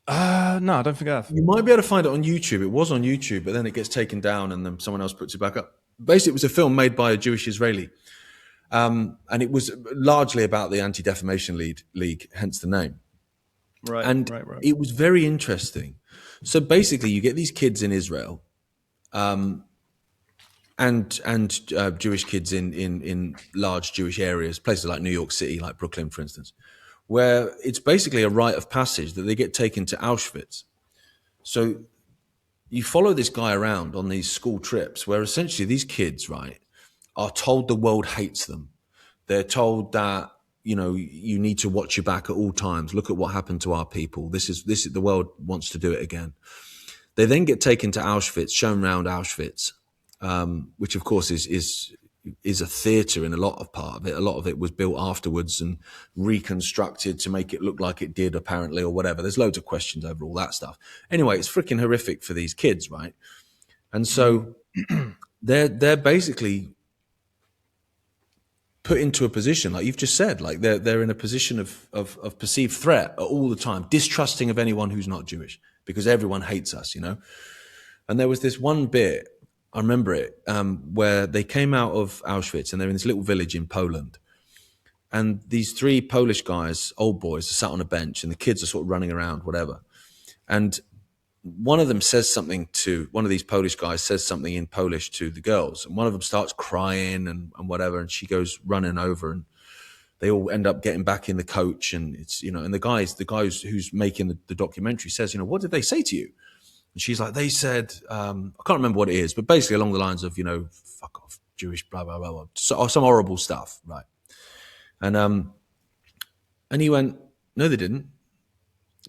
No, I don't think I have. You might be able to find it on YouTube. It was on YouTube, but then it gets taken down and then someone else puts it back up. Basically, it was a film made by a Jewish Israeli. And it was largely about the Anti-Defamation League, hence the name. Right, And right. it was very interesting. So basically, you get these kids in Israel, and Jewish kids in large Jewish areas, places like New York City, like Brooklyn, for instance, where it's basically a rite of passage that they get taken to Auschwitz. So you follow this guy around on these school trips where essentially these kids, right, are told the world hates them. They're told that, you need to watch your back at all times. Look at what happened to our people. This is the world wants to do it again. They then get taken to Auschwitz, shown around Auschwitz, which of course is a theatre in a lot of part of it. A lot of it was built afterwards and reconstructed to make it look like it did, apparently, or whatever. There's loads of questions over all that stuff. Anyway, it's freaking horrific for these kids, right? And so they're basically put into a position, like you've just said, like they're in a position of perceived threat all the time, distrusting of anyone who's not Jewish because everyone hates us, And there was this one bit, I remember it, where they came out of Auschwitz and they're in this little village in Poland. And these three Polish guys, old boys, are sat on a bench and the kids are sort of running around, whatever. And one of them says something to, one of these Polish guys says something in Polish to the girls. And one of them starts crying and whatever. And she goes running over and they all end up getting back in the coach. And it's, and the guy who's making the documentary says, what did they say to you? And she's like, they said, I can't remember what it is, but basically along the lines of, fuck off, Jewish, blah, blah, blah, blah. So, some horrible stuff, right? And he went, no, they didn't.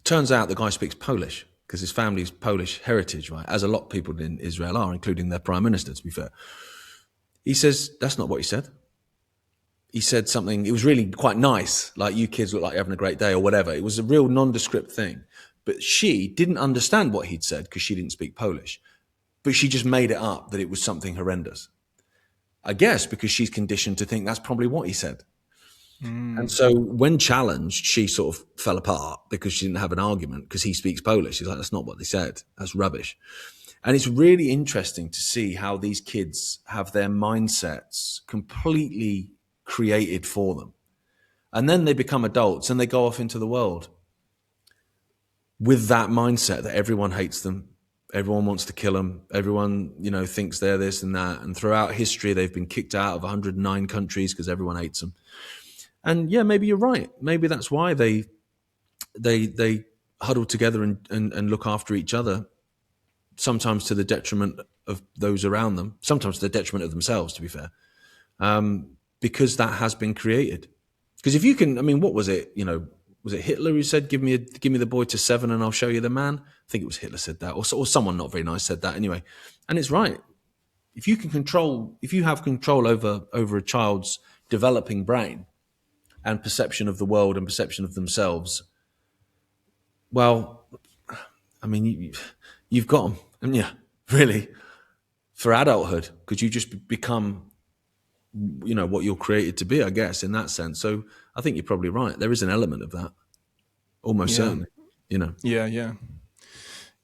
Turns out the guy speaks Polish because his family's Polish heritage, right? As a lot of people in Israel are, including their prime minister, to be fair. He says, that's not what he said. He said something, it was really quite nice, like you kids look like you're having a great day or whatever. It was a real nondescript thing. But she didn't understand what he'd said because she didn't speak Polish. But she just made it up that it was something horrendous. I guess because she's conditioned to think that's probably what he said. And so when challenged, she sort of fell apart because she didn't have an argument because he speaks Polish. She's like, that's not what they said. That's rubbish. And it's really interesting to see how these kids have their mindsets completely created for them. And then they become adults and they go off into the world with that mindset that everyone hates them. Everyone wants to kill them. Everyone, thinks they're this and that. And throughout history, they've been kicked out of 109 countries because everyone hates them. And yeah, maybe you're right. Maybe that's why they huddle together and look after each other, sometimes to the detriment of those around them, sometimes to the detriment of themselves, to be fair, because that has been created. Because if you can, what was it? Was it Hitler who said, give me the boy to 7 and I'll show you the man? I think it was Hitler said that, or someone not very nice said that anyway. And it's right. If you have control over a child's developing brain and perception of the world and perception of themselves, well, you've got them, haven't you? Really, for adulthood, because you just become what you're created to be, I guess, in that sense. So I think you're probably right. There is an element of that, almost Yeah, certainly. You know, yeah.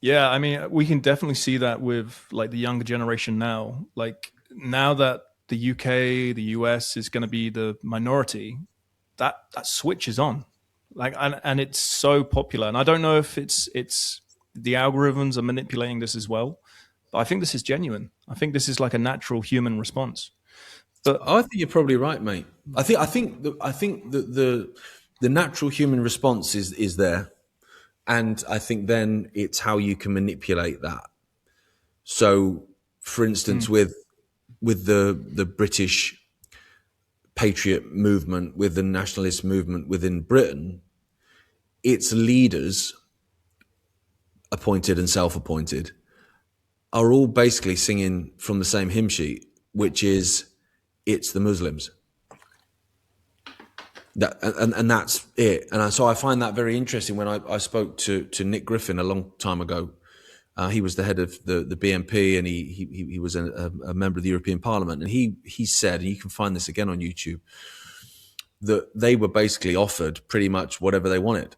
Yeah, I mean, we can definitely see that with like the younger generation now. Like now that the UK, the US is going to be the minority, that switch is on. Like, and it's so popular. And I don't know if it's the algorithms are manipulating this as well, but I think this is genuine. I think this is like a natural human response. But I think you're probably right, mate. I think the natural human response is there, and I think then it's how you can manipulate that. So, for instance, with the British patriot movement, with the nationalist movement within Britain, its leaders, appointed and self-appointed, are all basically singing from the same hymn sheet, which is it's the Muslims. And that's it. And so I find that very interesting. When I spoke to Nick Griffin a long time ago, he was the head of the BNP, and he was a member of the European Parliament. And he said, and you can find this again on YouTube, that they were basically offered pretty much whatever they wanted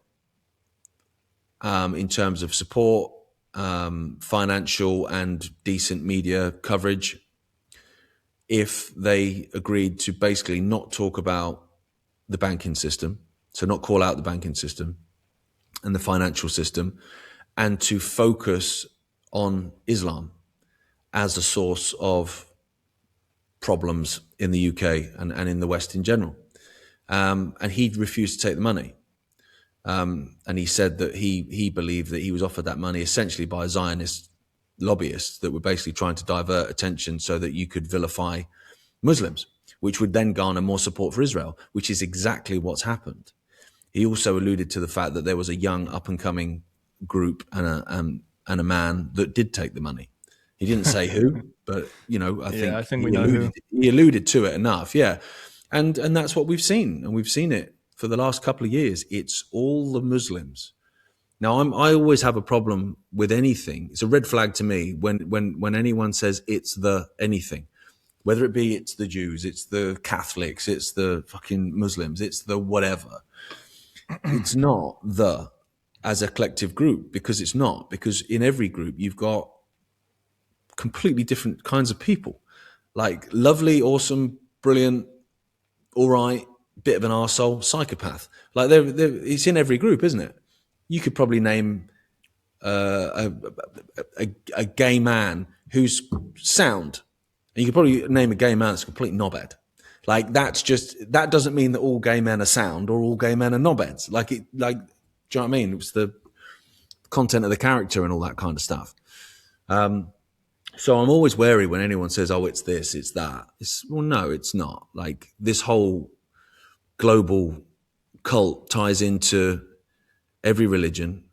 in terms of support, financial and decent media coverage, if they agreed to basically not talk about the banking system, so not call out the banking system and the financial system, and to focus on Islam as a source of problems in the UK and in the West in general. And he refused to take the money. And he said that he believed that he was offered that money essentially by Zionist lobbyists that were basically trying to divert attention so that you could vilify Muslims, which would then garner more support for Israel, which is exactly what's happened. He also alluded to the fact that there was a young up-and-coming group and a man that did take the money. He didn't say who, but I think, yeah, I think we know who. he alluded to it enough, yeah. And that's what we've seen, and we've seen it for the last couple of years. It's all the Muslims. Now, I always have a problem with anything. It's a red flag to me when anyone says it's the anything. Whether it be it's the Jews, it's the Catholics, it's the fucking Muslims, it's the whatever. It's not the as a collective group, because it's not. Because in every group, you've got completely different kinds of people. Like lovely, awesome, brilliant, all right, bit of an arsehole, psychopath. Like it's in every group, isn't it? You could probably name a gay man who's sound. And you could probably name a gay man that's a complete knobhead. Like that doesn't mean that all gay men are sound or all gay men are knobheads. Do you know what I mean? It's the content of the character and all that kind of stuff. So I'm always wary when anyone says, "Oh, it's this, it's that." Well, no, it's not. Like this whole global cult ties into every religion,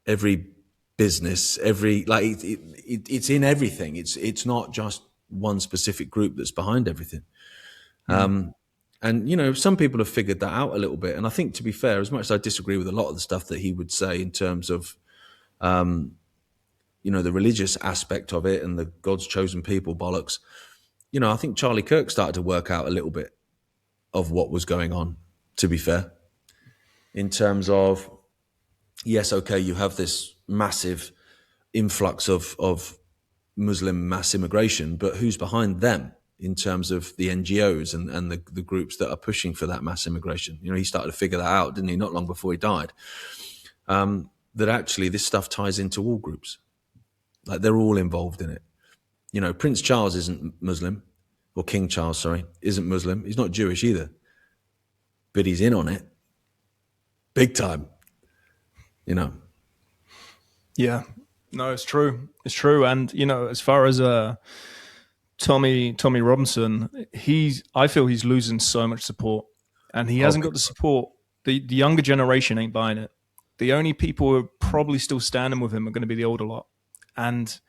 every business, it's in everything. It's not just one specific group that's behind everything. And some people have figured that out a little bit. And I think, to be fair, as much as I disagree with a lot of the stuff that he would say in terms of, the religious aspect of it and the God's chosen people bollocks, I think Charlie Kirk started to work out a little bit of what was going on, to be fair, in terms of, yes, okay, you have this massive influx of Muslim mass immigration, but who's behind them in terms of the NGOs and the groups that are pushing for that mass immigration? He started to figure that out, didn't he, not long before he died, that actually this stuff ties into all groups. Like they're all involved in it. Prince Charles isn't Muslim, or King Charles, sorry, isn't Muslim. He's not Jewish either, but he's in on it big time, Yeah, no, it's true. It's true. And as far as Tommy Robinson, I feel he's losing so much support, and he hasn't got the support. The younger generation ain't buying it. The only people who are probably still standing with him are going to be the older lot. And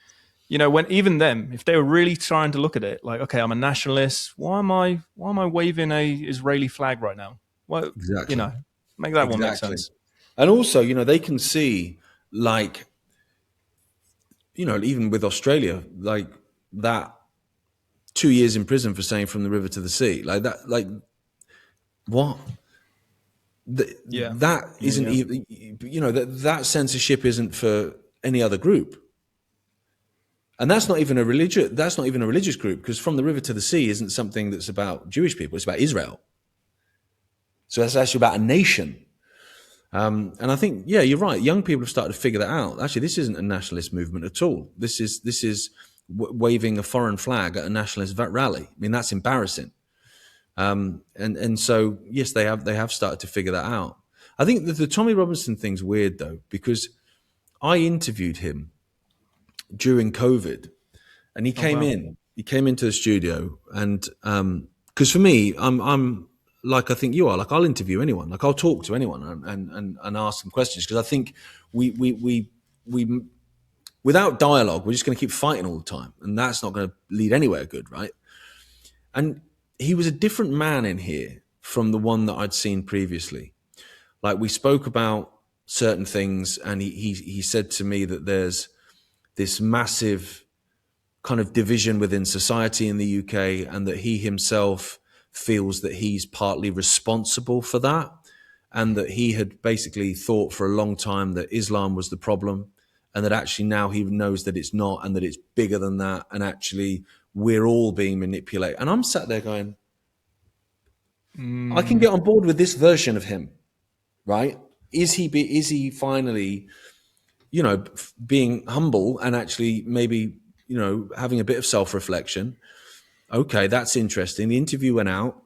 when even them, if they were really trying to look at it, like, okay, I'm a nationalist. Why am I waving a Israeli flag right now? Well, exactly. Make that one make sense. And also, they can see, like, even with Australia, like that 2 years in prison for saying from the river to the sea. Like that, like what? That isn't even, you know, that censorship isn't for any other group. And that's not even a religious group, because from the river to the sea isn't something that's about Jewish people. It's about Israel. So that's actually about a nation. And I think, yeah, you're right. Young people have started to figure that out. Actually, this isn't a nationalist movement at all. This is waving a foreign flag at a nationalist rally. I mean, that's embarrassing. And so, yes, they have started to figure that out. I think that the Tommy Robinson thing's weird, though, because I interviewed him during COVID, and he came in. He came into the studio, and because for me, I'm like, I think you are. Like, I'll interview anyone. Like, I'll talk to anyone and ask them questions, because I think we without dialogue, we're just going to keep fighting all the time, and that's not going to lead anywhere good, right? And he was a different man in here from the one that I'd seen previously. Like, we spoke about certain things, and he said to me that there's this massive kind of division within society in the UK, and that he himself feels that he's partly responsible for that, and that he had basically thought for a long time that Islam was the problem, and that actually now he knows that it's not, and that it's bigger than that, and actually we're all being manipulated. And I'm sat there going, I can get on board with this version of him, right? Is he finally, you know, being humble and actually maybe, you know, having a bit of self-reflection? Okay, that's interesting. The interview went out,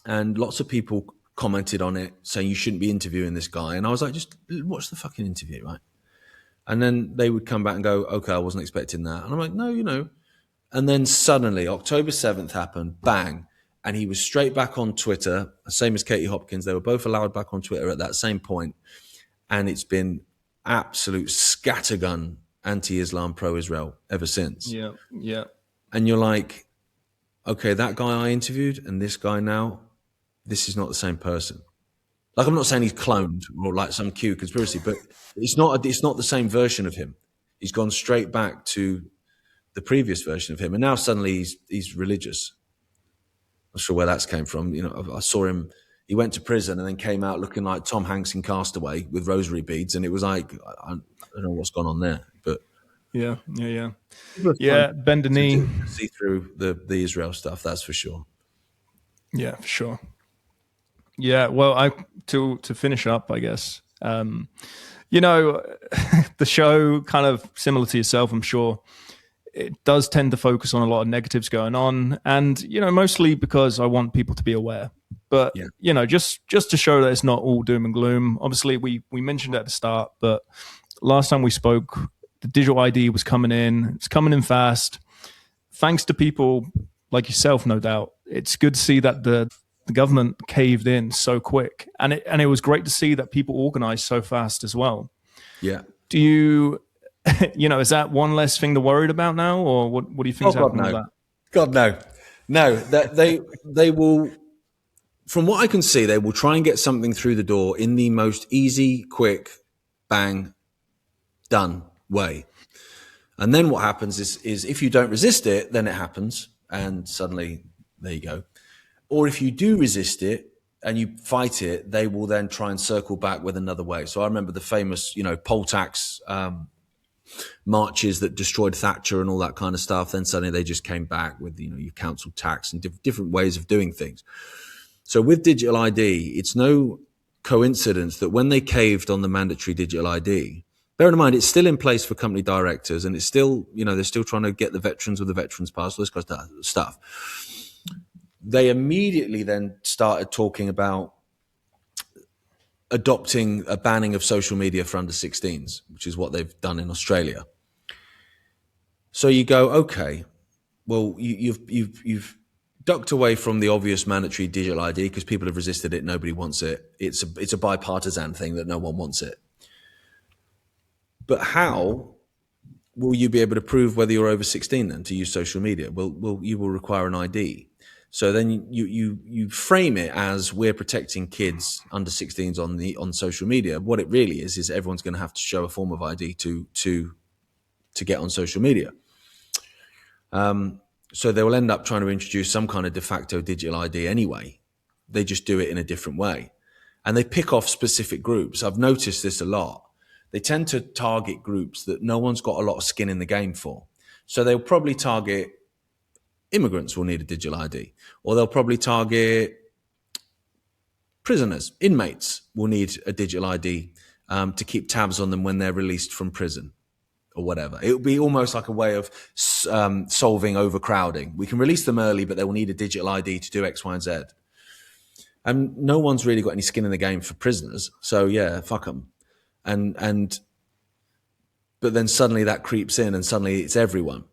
and lots of people commented on it saying you shouldn't be interviewing this guy. And I was like, just watch the fucking interview, right? And then they would come back and go, okay, I wasn't expecting that. And I'm like, no, you know. And then suddenly October 7th happened, bang. And he was straight back on Twitter, same as Katie Hopkins. They were both allowed back on Twitter at that same point. And it's been absolute scattergun anti-Islam, pro-Israel ever since. Yeah, yeah. And you're like, okay, that guy I interviewed and this guy now, this is not the same person. Like, I'm not saying he's cloned or like some Q conspiracy, but it's not the same version of him. He's gone straight back to the previous version of him, and now suddenly he's religious. I'm not sure where that's came from. You know, I saw him. He went to prison and then came out looking like Tom Hanks in Castaway with rosary beads, and it was like, I don't know what's gone on there, but yeah. Bend the knee, see through the Israel stuff. That's for sure. Yeah, for sure. Yeah, well, to finish up, I guess. You know, the show, kind of similar to yourself, I'm sure, it does tend to focus on a lot of negatives going on, and, you know, mostly because I want people to be aware. But, you know, just to show that it's not all doom and gloom. Obviously, we mentioned it at the start, but last time we spoke, the digital ID was coming in. It's coming in fast. Thanks to people like yourself, no doubt. It's good to see that the government caved in so quick. And it was great to see that people organized so fast as well. Yeah. Do you... you know, is that one less thing to worry about now, or what do you think is happening with that? God, no. No, that they will, from what I can see, they will try and get something through the door in the most easy, quick, bang, done way. And then what happens is if you don't resist it, then it happens, and suddenly there you go. Or if you do resist it and you fight it, they will then try and circle back with another way. So I remember the famous, you know, poll tax marches that destroyed Thatcher and all that kind of stuff. Then suddenly they just came back with, you know, your council tax and different ways of doing things. So with digital ID, it's no coincidence that when they caved on the mandatory digital ID, bear in mind, it's still in place for company directors, and it's still, you know, they're still trying to get the veterans with the veterans pass, all this kind of stuff. They immediately then started talking about adopting a banning of social media for under 16s, which is what they've done in Australia. So you go, okay, well, you've ducked away from the obvious mandatory digital ID because people have resisted it. Nobody wants it. It's a bipartisan thing that no one wants it. But how will you be able to prove whether you're over 16 then to use social media? Well, you will require an ID. So then you frame it as we're protecting kids under 16s on social media. What it really is everyone's going to have to show a form of ID to get on social media. So they will end up trying to introduce some kind of de facto digital ID anyway. They just do it in a different way. And they pick off specific groups. I've noticed this a lot. They tend to target groups that no one's got a lot of skin in the game for. So they'll probably target immigrants will need a digital ID, or they'll probably target prisoners, inmates will need a digital ID to keep tabs on them when they're released from prison or whatever. It would be almost like a way of solving overcrowding. We can release them early, but they will need a digital ID to do X, Y, and Z. And no one's really got any skin in the game for prisoners. So yeah, fuck them. But then suddenly that creeps in and suddenly it's everyone.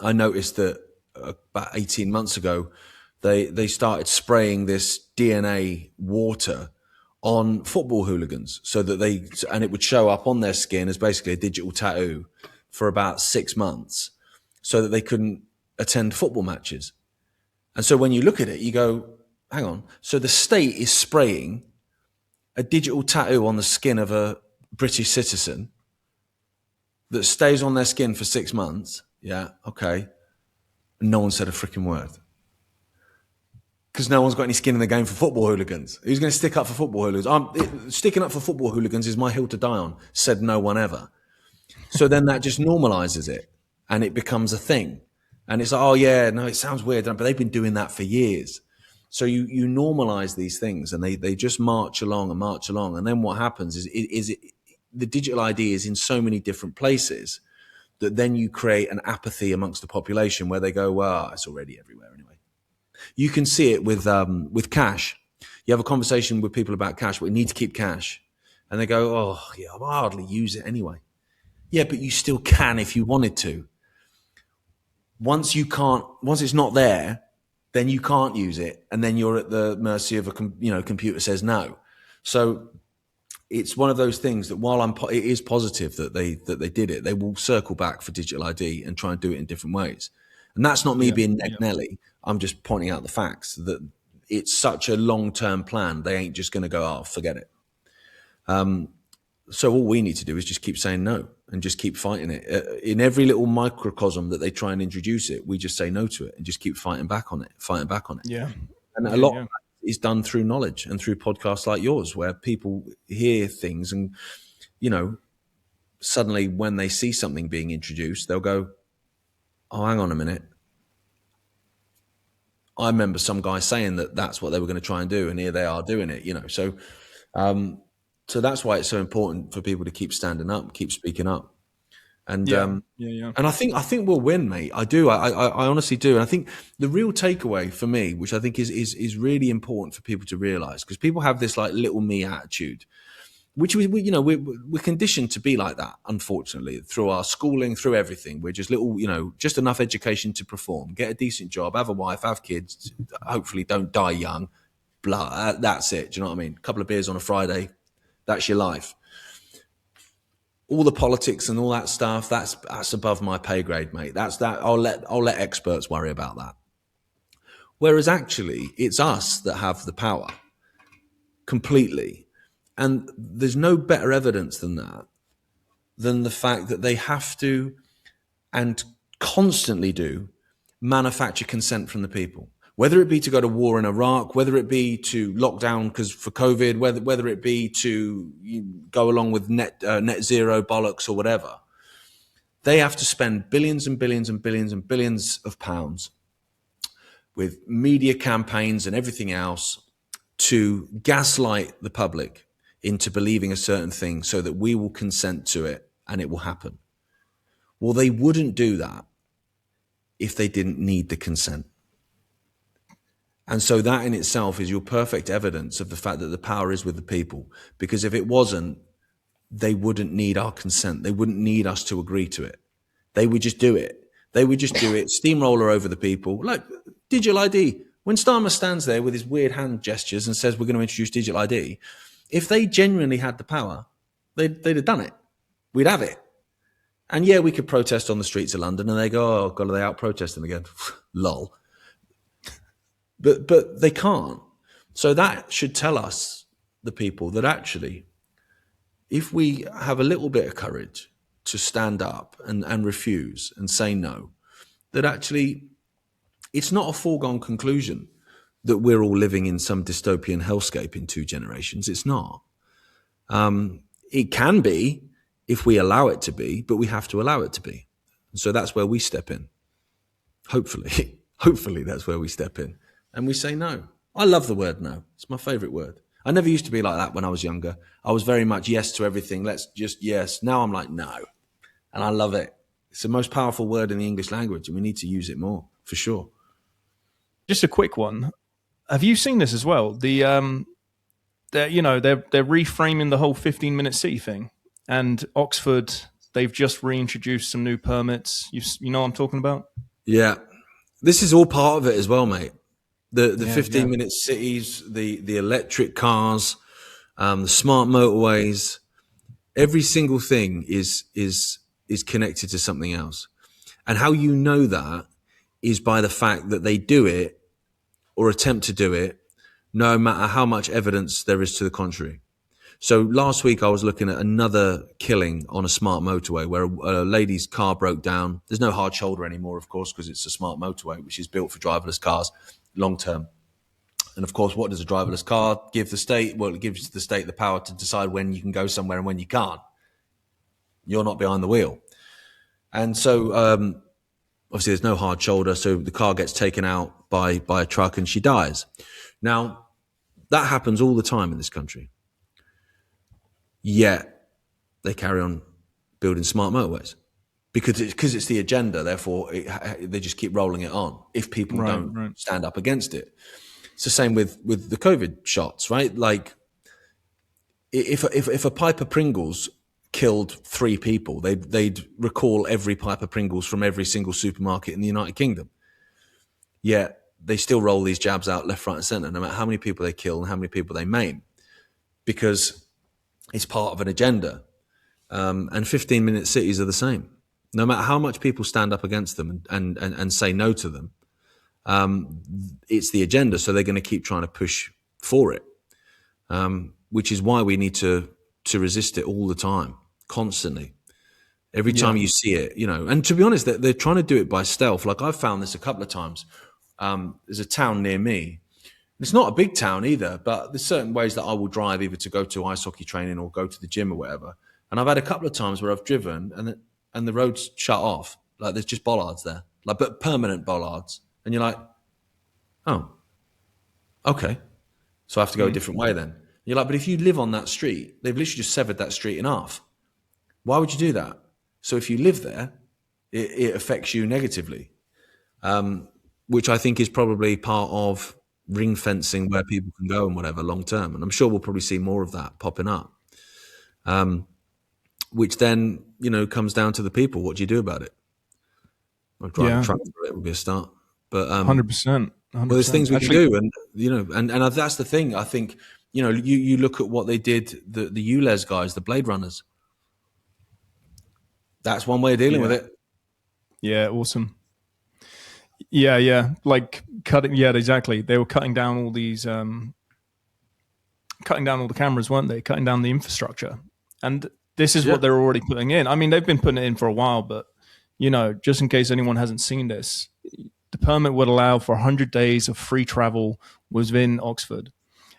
I noticed that about 18 months ago, they started spraying this DNA water on football hooligans so that and it would show up on their skin as basically a digital tattoo for about 6 months so that they couldn't attend football matches. And so when you look at it, you go, hang on. So the state is spraying a digital tattoo on the skin of a British citizen that stays on their skin for 6 months. Yeah, okay. And no one said a freaking word. Because no one's got any skin in the game for football hooligans. Who's going to stick up for football hooligans? Sticking up for football hooligans is my hill to die on, said no one ever. So then that just normalizes it and it becomes a thing. And it's like, oh yeah, no, it sounds weird, but they've been doing that for years. So you normalize these things and they just march along. And then what happens is the digital ID is in so many different places that then you create an apathy amongst the population where they go, well, it's already everywhere anyway. You can see it with cash. You have a conversation with people about cash. We need to keep cash. And they go, oh, yeah, I hardly use it anyway. Yeah, but you still can if you wanted to. Once it's not there, then you can't use it. And then you're at the mercy of a computer says no. So it's one of those things that while it is positive that they did it, they will circle back for digital ID and try and do it in different ways. And that's not me being Neg Nelly. I'm just pointing out the facts that it's such a long-term plan. They ain't just going to go, oh, forget it. So all we need to do is just keep saying no and just keep fighting it. In every little microcosm that they try and introduce it, we just say no to it and just keep fighting back on it. Yeah. And a lot of that is done through knowledge and through podcasts like yours, where people hear things and, suddenly when they see something being introduced, they'll go, oh, hang on a minute. I remember some guy saying that that's what they were going to try and do, and here they are doing it, So, so that's why it's so important for people to keep standing up, keep speaking up, and and I think we'll win, mate. I do. I honestly do, and I think the real takeaway for me, which I think is really important for people to realize, because people have this like little me attitude, which we're conditioned to be like that, unfortunately, through our schooling, through everything. We're just little, just enough education to perform, get a decent job, have a wife, have kids, hopefully don't die young, blah, that's it. Do you know what I mean? A couple of beers on a Friday, that's your life. All the politics and all that stuff, that's above my pay grade, mate. I'll let experts worry about that. Whereas actually, it's us that have the power completely. And there's no better evidence than that, than the fact that they have to, and constantly do, manufacture consent from the people. Whether it be to go to war in Iraq, whether it be to lock down for COVID, whether it be to go along with net zero bollocks or whatever, they have to spend billions and billions and billions and billions of pounds with media campaigns and everything else to gaslight the public into believing a certain thing so that we will consent to it and it will happen. Well, they wouldn't do that if they didn't need the consent. And so that in itself is your perfect evidence of the fact that the power is with the people. Because if it wasn't, they wouldn't need our consent. They wouldn't need us to agree to it. They would just do it. They would just do it, steamroller over the people. Like digital ID. When Starmer stands there with his weird hand gestures and says, we're going to introduce digital ID, if they genuinely had the power, they'd have done it. We'd have it. And yeah, we could protest on the streets of London and they go, oh God, are they out protesting again? Lol. But they can't. So that should tell us, the people, that actually, if we have a little bit of courage to stand up and refuse and say no, that actually it's not a foregone conclusion that we're all living in some dystopian hellscape in 2 generations. It's not. It can be if we allow it to be, but we have to allow it to be. So that's where we step in. Hopefully, hopefully that's where we step in and we say no. I love the word no. It's my favorite word. I never used to be like that when I was younger. I was very much yes to everything. Let's just yes. Now I'm like no. And I love it. It's the most powerful word in the English language and we need to use it more for sure. Just a quick one. Have you seen this as well? They're reframing the whole 15-minute city thing. And Oxford, they've just reintroduced some new permits. You know what I'm talking about? Yeah. This is all part of it as well, mate. The 15-minute cities, the electric cars, the smart motorways, every single thing is connected to something else. And how you know that is by the fact that they do it or attempt to do it, no matter how much evidence there is to the contrary. So last week I was looking at another killing on a smart motorway where a lady's car broke down. There's no hard shoulder anymore, of course, because it's a smart motorway, which is built for driverless cars long term. And of course, what does a driverless car give the state? Well, it gives the state the power to decide when you can go somewhere and when you can't. You're not behind the wheel. And so obviously there's no hard shoulder. So the car gets taken out by a truck and she dies. Now, that happens all the time in this country. Yet they carry on building smart motorways because it's the agenda. Therefore, they just keep rolling it on if people don't stand up against it. It's the same with the COVID shots, right? Like if a pipe of Pringles killed 3 people, they'd recall every pipe of Pringles from every single supermarket in the United Kingdom. Yet they still roll these jabs out left, right, and centre, no matter how many people they kill and how many people they maim, because it's part of an agenda. And 15-minute cities are the same. No matter how much people stand up against them and say no to them, it's the agenda. So they're going to keep trying to push for it, which is why we need to resist it all the time, constantly. Every time you see it, and to be honest, they're trying to do it by stealth. Like I've found this a couple of times. There's a town near me. It's not a big town either, but there's certain ways that I will drive either to go to ice hockey training or go to the gym or whatever. And I've had a couple of times where I've driven and the road's shut off. Like there's just bollards there, but permanent bollards. And you're like, oh, okay. So I have to go a different way then. You're like, but if you live on that street, they've literally just severed that street in half. Why would you do that? So if you live there, it affects you negatively, which I think is probably part of ring fencing where people can go and whatever long term. And I'm sure we'll probably see more of that popping up, which then, comes down to the people. What do you do about it? I'll drive a truck for it would be a start. But 100%. Well, there's things we can do. And that's the thing. I think, you look at what they did, the ULEZ guys, the Blade Runners. That's one way of dealing with it. Yeah, awesome. Yeah. Like cutting. Yeah, exactly. They were cutting down all these, cutting down all the cameras, weren't they? Cutting down the infrastructure. And this is what they're already putting in. I mean, they've been putting it in for a while, but, just in case anyone hasn't seen this, the permit would allow for 100 days of free travel within Oxford.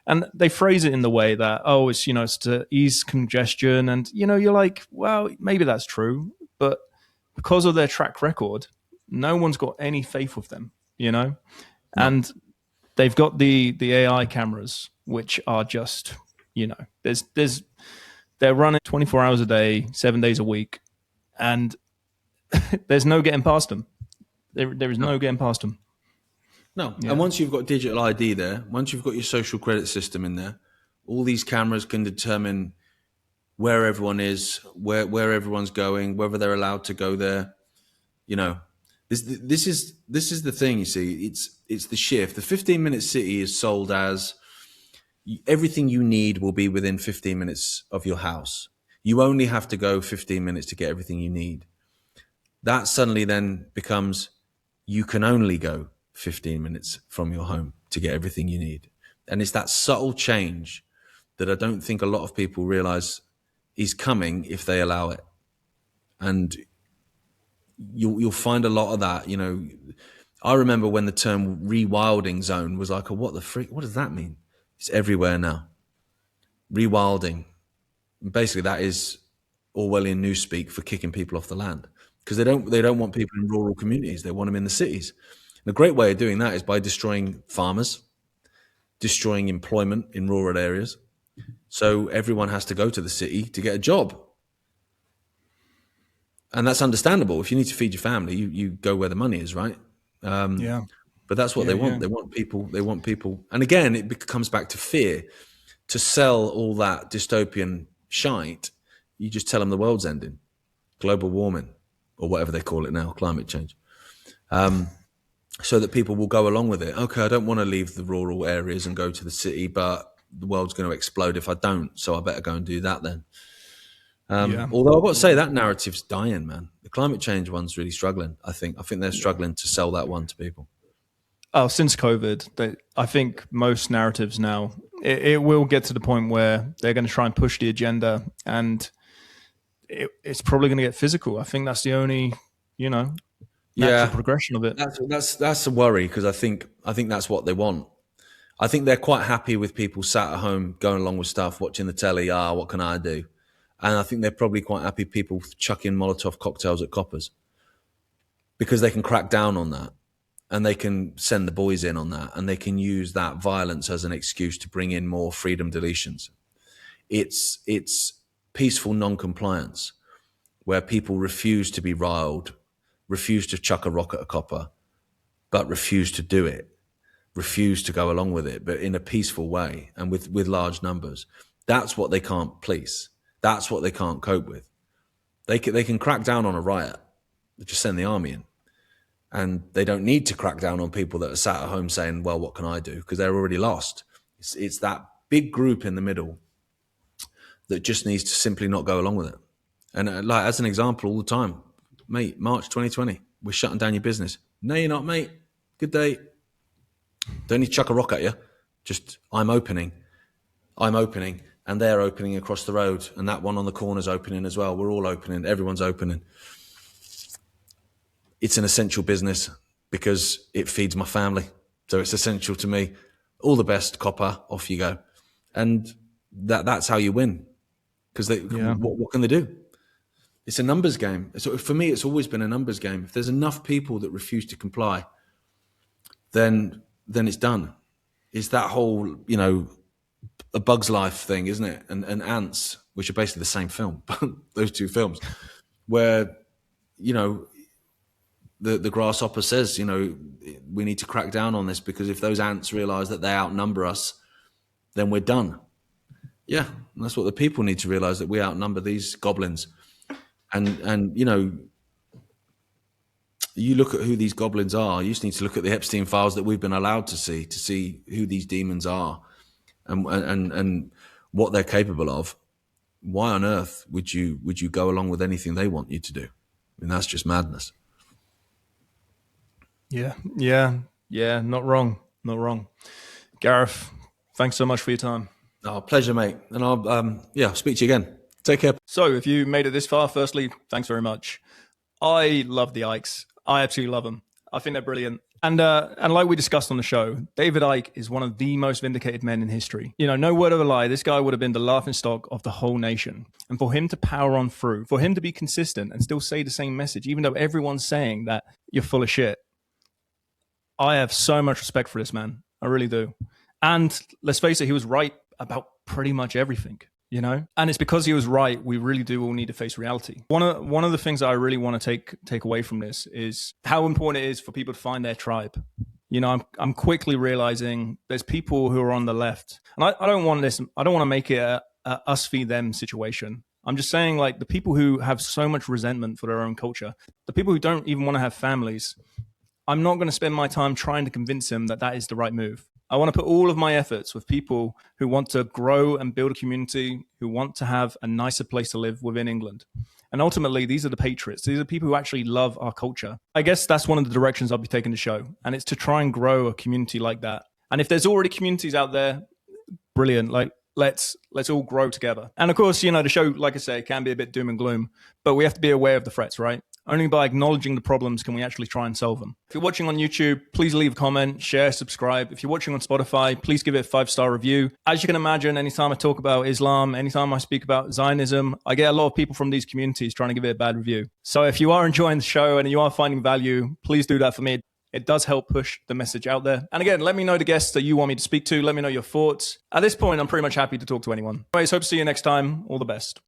And they phrase it in the way that, it's to ease congestion. And, you're like, well, maybe that's true. But because of their track record, no one's got any faith with them, No. And they've got the AI cameras, which are just, they're running 24 hours a day, 7 days a week. And there's no getting past them. There is no getting past them. No. Yeah. And once you've got digital ID there, once you've got your social credit system in there, all these cameras can determine where everyone is, where everyone's going, whether they're allowed to go there. This is the thing, you see. It's the shift. The 15-minute city is sold as everything you need will be within 15 minutes of your house. You only have to go 15 minutes to get everything you need. That suddenly then becomes you can only go 15 minutes from your home to get everything you need. And it's that subtle change that I don't think a lot of people realize is coming if they allow it. And you'll find a lot of that, I remember when the term rewilding zone was like, what the freak? What does that mean? It's everywhere now. Rewilding. Basically, that is Orwellian newspeak for kicking people off the land, because they don't want people in rural communities. They want them in the cities. And a great way of doing that is by destroying farmers, destroying employment in rural areas. So everyone has to go to the city to get a job. And that's understandable. If you need to feed your family, you go where the money is, right? Yeah. But that's what they want. Yeah. They want people. And again, it comes back to fear. To sell all that dystopian shite, you just tell them the world's ending, global warming, or whatever they call it now, climate change. So that people will go along with it. Okay, I don't want to leave the rural areas and go to the city, but the world's going to explode if I don't, so I better go and do that then. Although I've got to say that narrative's dying, man. The climate change one's really struggling, I think. I think they're struggling to sell that one to people. Oh, since COVID, I think most narratives now, it will get to the point where they're going to try and push the agenda, and it's probably going to get physical. I think that's the only, natural progression of it. That's a worry, because I think that's what they want. I think they're quite happy with people sat at home going along with stuff, watching the telly. What can I do? And I think they're probably quite happy people chucking Molotov cocktails at coppers, because they can crack down on that. And they can send the boys in on that, and they can use that violence as an excuse to bring in more freedom deletions. It's peaceful non-compliance, where people refuse to be riled, refuse to chuck a rock at a copper, but refuse to do it, refuse to go along with it, but in a peaceful way and with large numbers. That's what they can't police. That's what they can't cope with. They can crack down on a riot. They just send the army in. And they don't need to crack down on people that are sat at home saying, well, what can I do? Because they're already lost. It's that big group in the middle that just needs to simply not go along with it. And like, as an example, all the time, mate, March 2020, we're shutting down your business. No, you're not, mate. Good day. Don't need to chuck a rock at you. Just, I'm opening, and they're opening across the road, and that one on the corner's opening as well. We're all opening. Everyone's opening. It's an essential business because it feeds my family. So it's essential to me. All the best, copper, off you go. And that's how you win. Because what can they do? It's a numbers game. So for me, it's always been a numbers game. If there's enough people that refuse to comply, then it's done. It's that whole, A Bug's Life thing, isn't it? And Ants, which are basically the same film, those two films, where, the grasshopper says, we need to crack down on this, because if those ants realize that they outnumber us, then we're done. Yeah, and that's what the people need to realize, that we outnumber these goblins. And you look at who these goblins are. You just need to look at the Epstein Files that we've been allowed to see who these demons are and what they're capable of. Why on earth would you go along with anything they want you to do? I mean, that's just madness. Yeah. Not wrong. Gareth, thanks so much for your time. Oh, pleasure, mate. And I'll speak to you again. Take care. So if you made it this far, firstly, thanks very much. I love the Ickes. I absolutely love them. I think they're brilliant. And like we discussed on the show, David Icke is one of the most vindicated men in history. No word of a lie, this guy would have been the laughingstock of the whole nation. And for him to power on through, for him to be consistent and still say the same message, even though everyone's saying that you're full of shit, I have so much respect for this man. I really do. And let's face it, he was right about pretty much everything, And it's because he was right, we really do all need to face reality. One of the things that I really want to take away from this is how important it is for people to find their tribe. I'm quickly realizing there's people who are on the left, and I don't want to make it a us v them situation. I'm just saying, like, the people who have so much resentment for their own culture, the people who don't even want to have families, I'm not going to spend my time trying to convince them that is the right move. I want to put all of my efforts with people who want to grow and build a community, who want to have a nicer place to live within England. And ultimately, these are the patriots. These are people who actually love our culture. I guess that's one of the directions I'll be taking the show. And it's to try and grow a community like that. And if there's already communities out there, brilliant. Like, let's all grow together. And of course, the show, like I say, can be a bit doom and gloom, but we have to be aware of the threats, right? Only by acknowledging the problems can we actually try and solve them. If you're watching on YouTube, please leave a comment, share, subscribe. If you're watching on Spotify, please give it a 5-star review. As you can imagine, anytime I talk about Islam, anytime I speak about Zionism, I get a lot of people from these communities trying to give it a bad review. So if you are enjoying the show and you are finding value, please do that for me. It does help push the message out there. And again, let me know the guests that you want me to speak to. Let me know your thoughts. At this point, I'm pretty much happy to talk to anyone. Anyways, hope to see you next time. All the best.